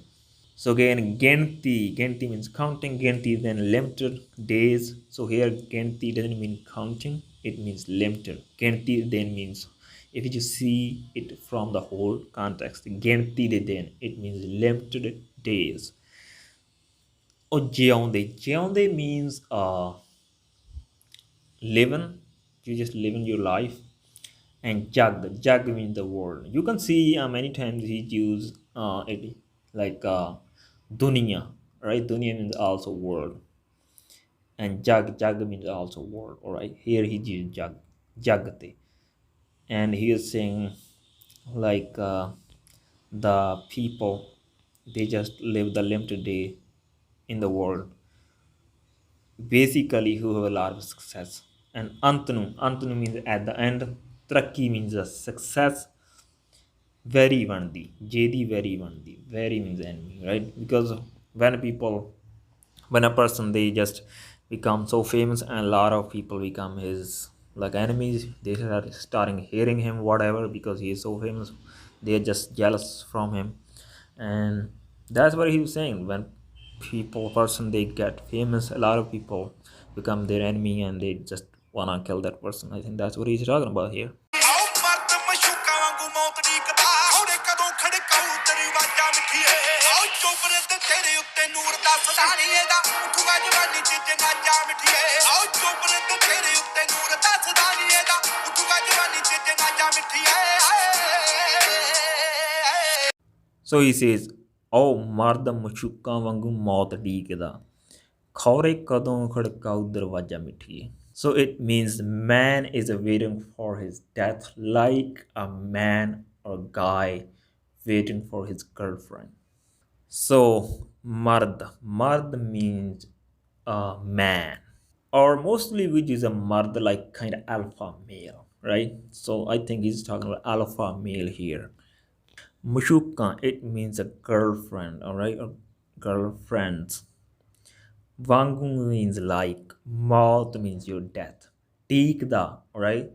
So again, Genti means counting. Genti then limited days. So here Genti doesn't mean counting, it means limited. Genti then means, if you see it from the whole context, Genti then it means limited days. Or Jeonde means living. You just living your life. And jag means the world. You can see many times he use it like dunya, right? Dunya means also world, and jag means also world. All right, here he used jagate, and he is saying like the people, they just live the limited day in the world, basically, who have a lot of success. And antanu means at the end. Trakki means a success. Very vandi, jd very vandi, very means enemy, right? Because when people, when a person, they just become so famous and a lot of people become his like enemies, they start starting hating him whatever, because he is so famous, they're just jealous from him. And that's what he was saying. When people, person, they get famous, a lot of people become their enemy and they just wanna kill that person. I think that's what he's talking about here. ਆਓ ਮਰਦ ਮਸ਼ੂਕਾਂ ਵਾਂਗੂ ਮੌਤ ਡੀਕਦਾ ਉਹਨੇ ਕਦੋਂ ਖੜਕਾਊ ਤੇਰੀ ਵਾਜਾਂ ਮਿੱਠੀਏ ਆਓ ਚੋਬਰੇ ਤੇ ਤੇਰੇ ਉੱਤੇ ਨੂਰ ਦਾ ਸਦਾਨੀਏ ਦਾ ਉੱਠੂਗਾ ਜਵਾਨੀ ਚ ਨਾਚਾ ਮਿੱਠੀਏ ਆਓ ਚੋਬਰੇ ਤੇ ਤੇਰੇ ਉੱਤੇ ਨੂਰ ਦਾ ਸਦਾਨੀਏ ਦਾ ਉੱਠੂਗਾ ਜਵਾਨੀ ਚ ਨਾਚਾ ਮਿੱਠੀਏ So he says, "Oh, mard ਮਸ਼ੂਕਾਂ ਵਾਂਗੂ ਮੌਤ ਡੀਕਦਾ ਖੌਰੇ ਕਦੋਂ ਖੜਕਾਊ ਦਰਵਾਜ਼ਾ ਮਿੱਠੀਏ." So it means the man is waiting for his death, like a man or guy waiting for his girlfriend. So mard means a man, or mostly which is a mard, like kind of alpha male, right? So I think he's talking about alpha male here. Mushuka, it means a girlfriend, all right, or girlfriends. Vangung means like, maut means your death. Tikda, right?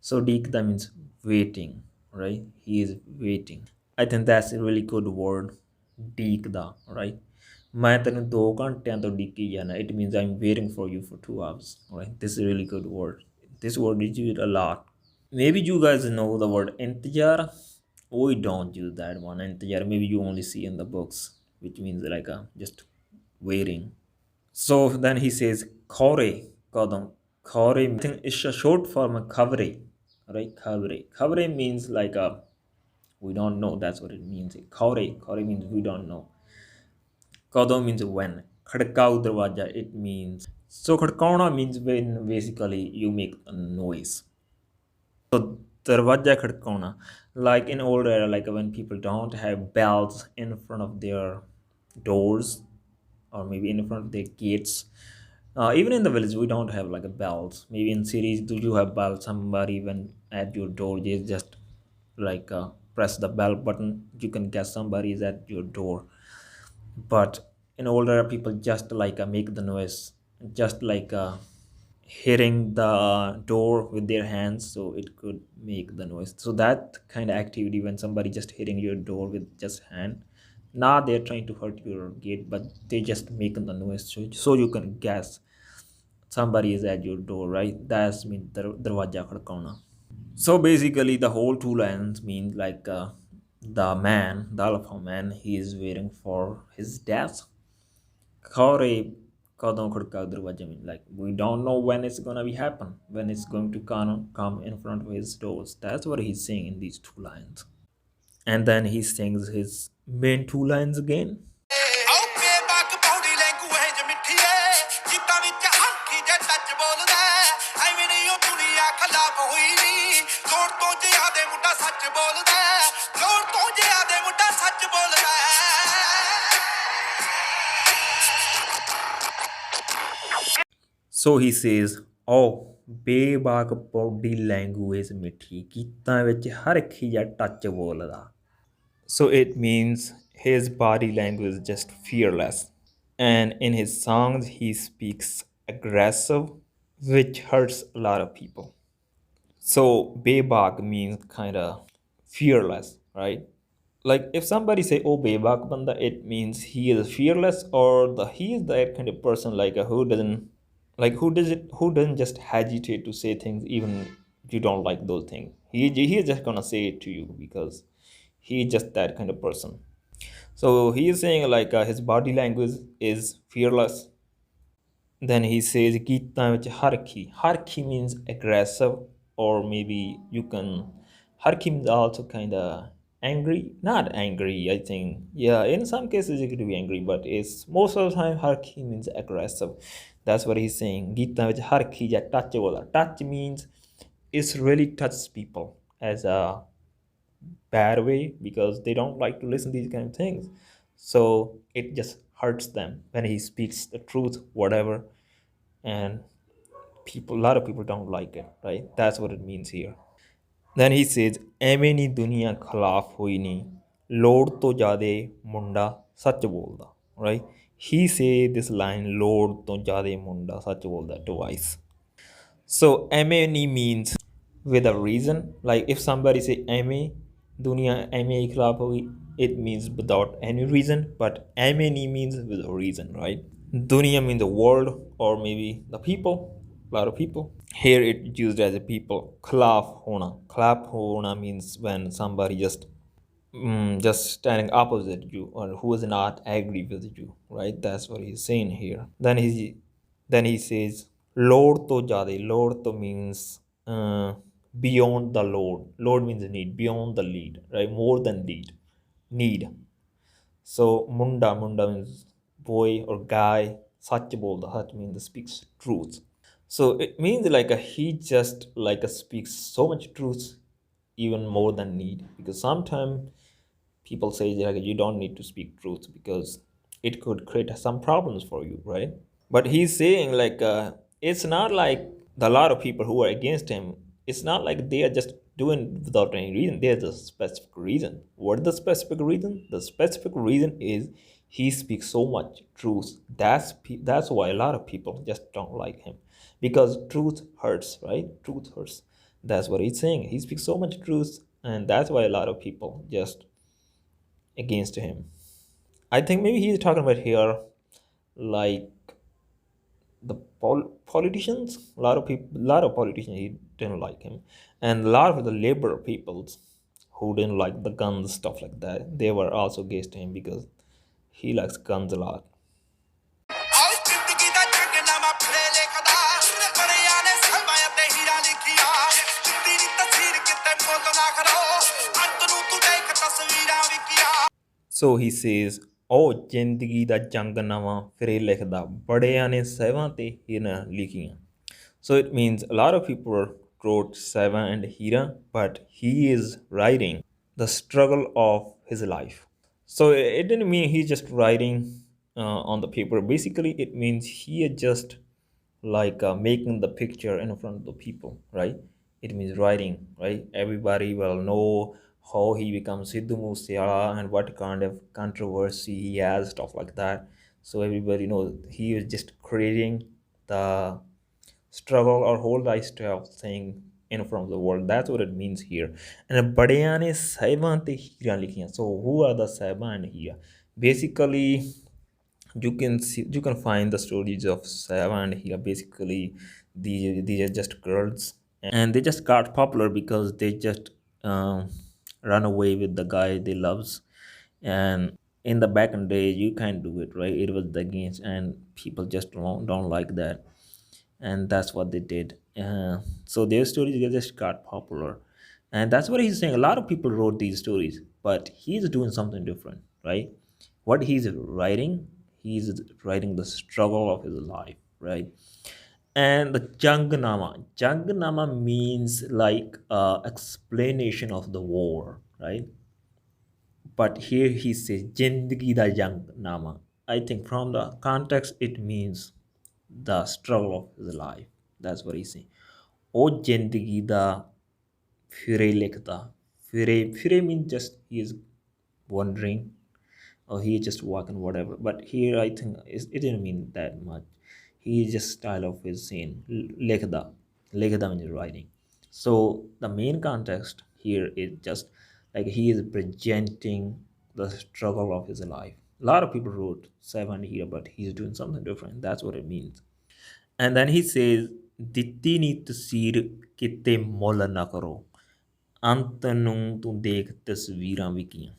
So Dikda means waiting, right? He is waiting. I think that's a really good word. Dikda, right? ਮੈਂ ਤੈਨੂੰ 2 ਘੰਟਿਆਂ ਤੋਂ ਡਿੱਕੀ ਜਾਣਾ. It means I'm waiting for you for 2 hours, right? This is a really good word. This word is used a lot. Maybe you guys know the word intijar. We don't use that one. Intijar, maybe you only see in the books, which means like just waiting. So then he says khore kadam. Khore, I think it's a short form of khavre, right? Khavre means like we don't know. That's what it means. Khore means we don't know. Kado means when. Khadkau darwaja, it means. So khadkauna means when basically you make a noise. So darwaja khadkauna. Like in old era, like when people don't have bells in front of their doors, or maybe in front of their gates. Even in the village, we don't have like a bells. Maybe in cities, do you have bells? Somebody when at your door, they just like press the bell button. You can guess somebody is at your door. But in older people just like make the noise, just like hitting the door with their hands, so it could make the noise. So that kind of activity, when somebody just hitting your door with just hand, now they're trying to hurt your gate, but they just making the noise, so you can guess somebody is at your door, right? That's mean darwaja khadkauna. So basically the whole 2 lines mean like the man, the alpha man, he is waiting for his death. Khore kadon khudka darwaja mean like we don't know when it's gonna be happen, when it's going to come in front of his doors. That's what he's saying in these 2 lines. And then he sings his main 2 lines again. ਆਓ ਬੇਬਾਕ ਬੌੜੀ language ਮਿੱਠੀਏ ਜਿੱਤਾਂ ਵਿੱਚ ਹਲਕੀ ਜੇ touch ਬੋਲਦਾ ਐਵੇਂ ਨਹੀਂ ਉਹ ਦੁਨੀਆ ਖਲਾਫ ਹੋਈ ਨੀ ਲੋੜ ਤੋਂ ਜ਼ਿਆਦੇ ਮੁੰਡਾ ਸੱਚ ਬੋਲਦਾ ਲੋੜ ਤੋਂ ਜ਼ਿਆਦੇ ਮੁੰਡਾ ਸੱਚ ਬੋਲਦਾ So he says, oh, ਬੇਬਾਕ body language ਮਿੱਠੀ ਗੀਤਾਂ ਵਿੱਚ ਹਰ ਖੀਜਾ ਟੱਚ ਬੋਲਦਾ. So it means his body language is just fearless. And in his songs, he speaks aggressive, which hurts a lot of people. So bebak means kind of fearless, right? Like if somebody say oh bebak banda, it means he is fearless, or he is that kind of person like who doesn't just hesitate to say things even you don't like those things. He is just gonna say it to you because he is just that kind of person. So he is saying like his body language is fearless. Then he says Gita ਵਿੱਚ harki. Harki means aggressive, or maybe you can harki means also kind of angry. Not angry, I think. Yeah, in some cases it could be angry, but it's most of the time harki means aggressive. That's what he's saying. Gita ਵਿੱਚ harki ਜਾਂ touch ਵਾਲਾ. Touch means it's really touches people as a bad way because they don't like to listen to these kind of things. So it just hurts them when he speaks the truth, whatever, and a lot of people don't like it, right? That's what it means here. Then he says, ਐਵੇਂ ਨੀ ਦੁਨੀਆ ਖਿਲਾਫ ਹੋਈ ਨੀ ਲੋੜ ਤੋਂ ਜ਼ਿਆਦੇ ਮੁੰਡਾ ਸੱਚ ਬੋਲਦਾ, right? He say this line, ਲੋੜ ਤੋਂ ਜ਼ਿਆਦੇ ਮੁੰਡਾ ਸੱਚ ਬੋਲਦਾ, twice. So ਐਵੇਂ ਨੀ means with a reason. Like if somebody say ਐਵੇਂ ਦੁਨੀਆ ਐਵੇਂ ਖਿਲਾਫ ਹੋਈ, it means without any reason, but ਐਵੇਂ ਨੀ means with a reason, right? Dunya means the world, or maybe the people, a lot of people. Here it used as a people. Khlaf hona. Khlaf hona means when somebody just standing opposite you, or who is not agree with you, right? That's what he's saying here. Then he says Lord to jade. Lord to means beyond the Lord. Lord means need, beyond the lead, right? More than need. So munda means boy or guy. Sach bolda, sach means speaks truth. So it means like he just like speaks so much truth, even more than need, because sometimes people say like you don't need to speak truth because it could create some problems for you, right? But he's saying like it's not like the lot of people who are against him, it's not like they are just doing without any reason. There's a specific reason. What is the specific reason? The specific reason is he speaks so much truth. That's why a lot of people just don't like him, because truth hurts, right? Truth hurts. That's what he's saying. He speaks so much truth, and that's why a lot of people just against him. I think maybe he's talking about here like the politicians. A lot of politicians, he didn't like him, and a lot of the labor peoples who didn't like the guns, stuff like that, they were also against him because he likes guns a lot. So he says, ਉਹ ਜ਼ਿੰਦਗੀ ਦਾ ਜੰਗ ਨਵਾਂ ਫਿਰੇ ਲਿਖਦਾ ਬੜਿਆਂ ਨੇ ਸਹਿਬਾਂ ਤੇ ਹੀਰਾਂ ਲਿਖੀਆਂ. So it means a lot of people wrote Seva and Hira, but he is writing the struggle of his life. So it didn't mean he's just writing on the paper. Basically, it means he is just like making the picture in front of the people, right? It means writing, right? Everybody will know how he becomes Sidhu Moose Ala and what kind of controversy he has, stuff like that. So everybody knows he is just creating the struggle or whole lifestyle thing in front of the world. That's what it means here. And Badiyane Saiban te Hira likhiyan. So who are the Saiban and Hira? Basically, you can find the stories of Saiban and Hira. Basically, these are just girls, and they just got popular because they just run away with the guy they loves. And in the back in the day, you can't do it, right? It was against, and people just don't like that, and that's what they did. So their stories, they just got popular, and that's what he's saying. A lot of people wrote these stories, but he's doing something different, right? What he's writing the struggle of his life, right? And the Jangnama means like explanation of the war, right? But here he says Jindagi da Jangnama. I think from the context it means the struggle of his life. That's what he's saying. O Jindagi da Fire Likhta. Fire means just he is wandering or he just walking whatever, but here I think it didn't mean that much. He just style of his saying lekhda means writing. So the main context here is just like he is presenting the struggle of his life. A lot of people wrote seven here, but he's doing something different. That's what it means. And then he says ਦਿੱਤੀ ਨੀ ਤਸੀਰ ਕਿਤੇ ਮੁੱਲ ਨਾ ਕਰੋ ਅੰਤ ਨੂੰ ਤੂੰ ਦੇਖ ਤਸਵੀਰਾਂ ਵਿਕੀਆਂ.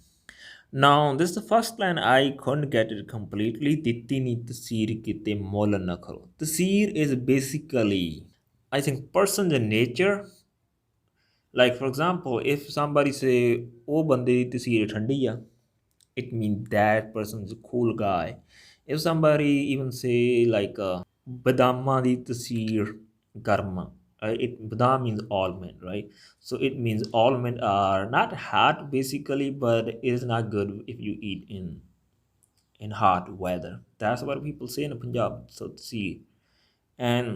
Now, this is the first line. I couldn't get it completely. Ditti ni tasir kite mola na karo. Tasir is basically, I think, person's nature. Like, for example, if somebody say, "Oh, bande di tasir thandi ya," it means that person's a cool guy. If somebody even say like, "Badama di tasir garma," badam means almond, right? So it means almond are not hot basically, but it is not good if you eat in hot weather. That's what people say in Punjab. So see, and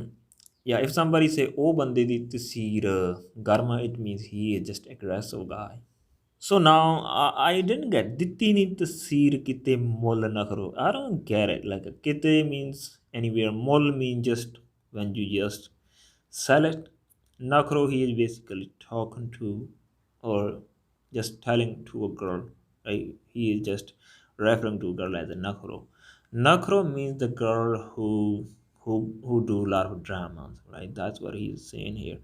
yeah, if somebody say "Oh, bande di tasir garma," it means he is just aggressive guy. So now I didn't get ditti ni tasir kite mol na karo. I don't get it. Like kite means anywhere. Mol means just when you just sell it. Nakro he is basically talking to or just telling to a girl. Right? He is just referring to a girl as a nakro. Nakro means the girl who do a lot of dramas. Right? That's what he is saying here.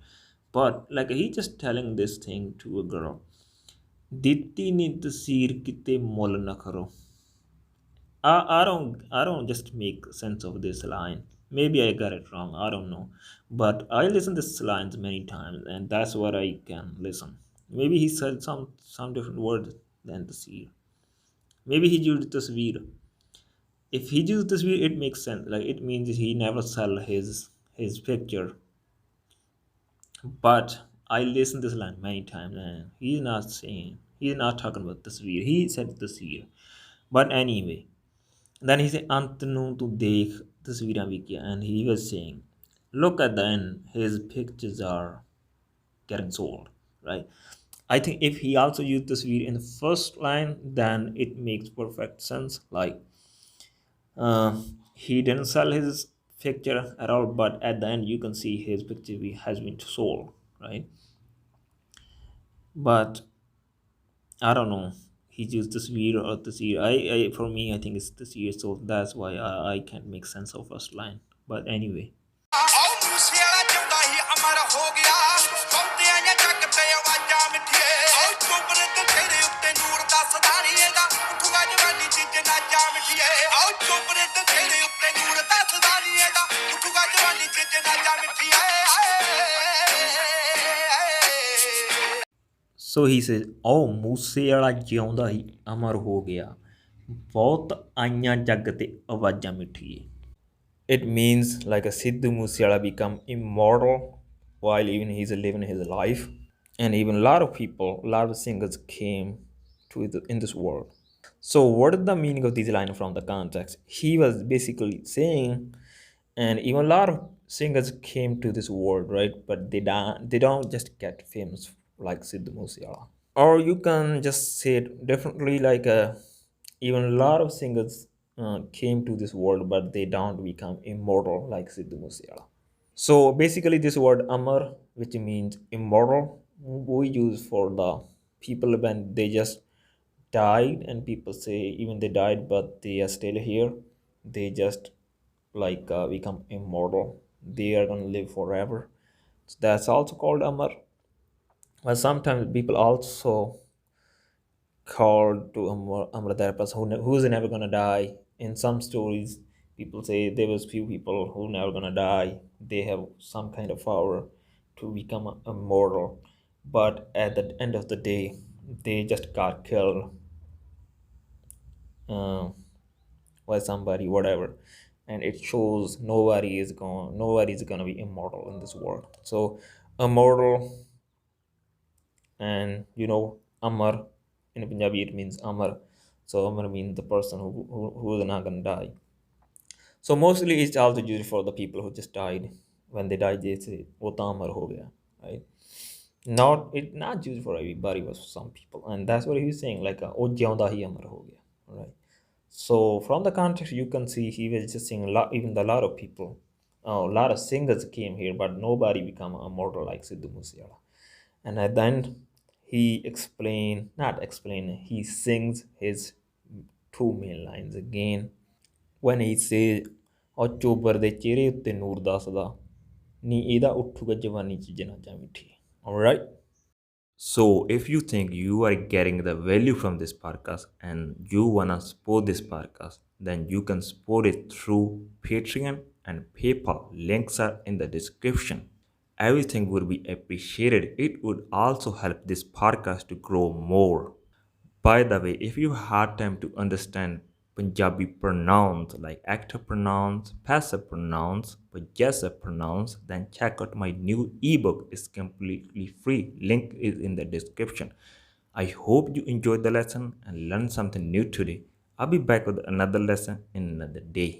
But like he just telling this thing to a girl. ਦਿੱਤੀ ਨੀ ਤਸੀਰ ਕਿਤੇ ਮੁੱਲ ਨਾ ਕਰੋ. I don't just make sense of this line. Maybe I got it wrong. I don't know. But I listen to this lines many times and that's what I can listen. Maybe he said some different word than tasir. Maybe he used tasveer. If he used tasveer, it makes sense. Like it means he never sell his picture. But I listened this line many times and he's not talking about tasveer. He said tasveer. But anyway, then he said Ant nu tu dekh tasveeran vikiya, and he was saying, look at the end, his pictures are getting sold, right? I think if he also used tasveer in the first line, then it makes perfect sense. Like he didn't sell his picture at all, but at the end you can see his picture has been sold, right? But I don't know. He used this weir or this year. I for me I think it's this year, so that's why I can't make sense of first line. But anyway. ਆਓ ਮੂਸੇ ਵਾਲਾ ਚਾਹੁੰਦਾ ਹੀ ਅਮਰ ਹੋ ਗਿਆ ਬਹੁਤਿਆਂ ਜਾਂ ਜੱਗ ਤੇ ਆਵਾਜ਼ਾਂ ਮਿੱਠੀਏ ਆਓ ਚੋਪਰ ਤੇ ਤੇਰੇ ਉੱਤੇ ਨੂਰ ਦੱਸਦਾ ਨਹੀਂ ਇਹਦਾ ਉੱਠੂਗਾ ਜਵਾਨੀ ਚ ਜਨਾਜਾ ਮਿੱਠੀਏ ਆਓ ਚੋਪਰ ਤੇ ਤੇਰੇ ਉੱਤੇ ਨੂਰ ਦੱਸਦਾ ਨਹੀਂ ਇਹਦਾ ਉੱਠੂਗਾ ਜਵਾਨੀ ਚ ਜਨਾਜਾ ਮਿੱਠੀਏ So he says, "Oh, Moose ਵਾਲਾ ਜਿਉਂਦਾ ਹੀ ਅਮਰ ਹੋ ਗਿਆ ਬਹੁਤ ਆਈਆਂ ਜੱਗ ਤੇ ਆਵਾਜ਼ਾਂ ਮਿੱਠੀਏ." It means like a Sidhu Moose Ala become immortal while even he's living his life. And even a lot of people, a lot of singers came in this world. So what is the meaning of this line from the context? He was basically saying, and even a lot of singers came to this world, right? But they don't just get famous like Sidhu Moose Ala. Or you can just say it differently, like even a lot of singers came to this world, but they don't become immortal like Sidhu Moose Ala. So basically, this word Amar, which means immortal, we use for the people when they just died, and people say even they died, but they are still here. They just like become immortal. They are gonna live forever. So that's also called Amar. But sometimes people also called to Amradarpas who's never gonna die. In some stories, people say there was few people who never gonna die. They have some kind of power to become immortal, but at the end of the day, they just got killed uh, by somebody, whatever. and it shows nobody is gonna be immortal in this world. So immortal, and Amar in Punjabi it means Amar. So Amar means the person who is not gonna die. So mostly it's also used for the people who just died. When they died, they say "वो तो अमर हो गया," right? Not used for everybody, but for some people, and that's what he was saying. Like "वो जिਉਂदा ही अमर हो गया," right? So from the context, you can see he was just saying a lot. Even a lot of people, a lot of singers came here, but nobody become immortal like Sidhu Moose Ala. And at the end, he not explain, he sings his two main lines again when he says "ਉਹ ਚੋਬਰ ਦੇ ਚਿਹਰੇ ਉੱਤੇ ਨੂਰ ਦੱਸਦਾ ਨੀ ਇਹਦਾ ਉੱਠੂਗਾ ਜਵਾਨੀ 'ਚ ਜਨਾਜ਼ਾ ਮਿੱਠੀ." Alright? So if you think you are getting the value from this podcast and you wanna support this podcast, then you can support it through Patreon and PayPal. Links are in the description. Everything would be appreciated. It would also help this podcast to grow more. By the way, if you had time to understand Punjabi pronouns like active pronouns, passive pronouns, possessive pronouns, then check out my new ebook. It's completely free. Link is in the description. I hope you enjoyed the lesson and learned something new today. I'll be back with another lesson in another day.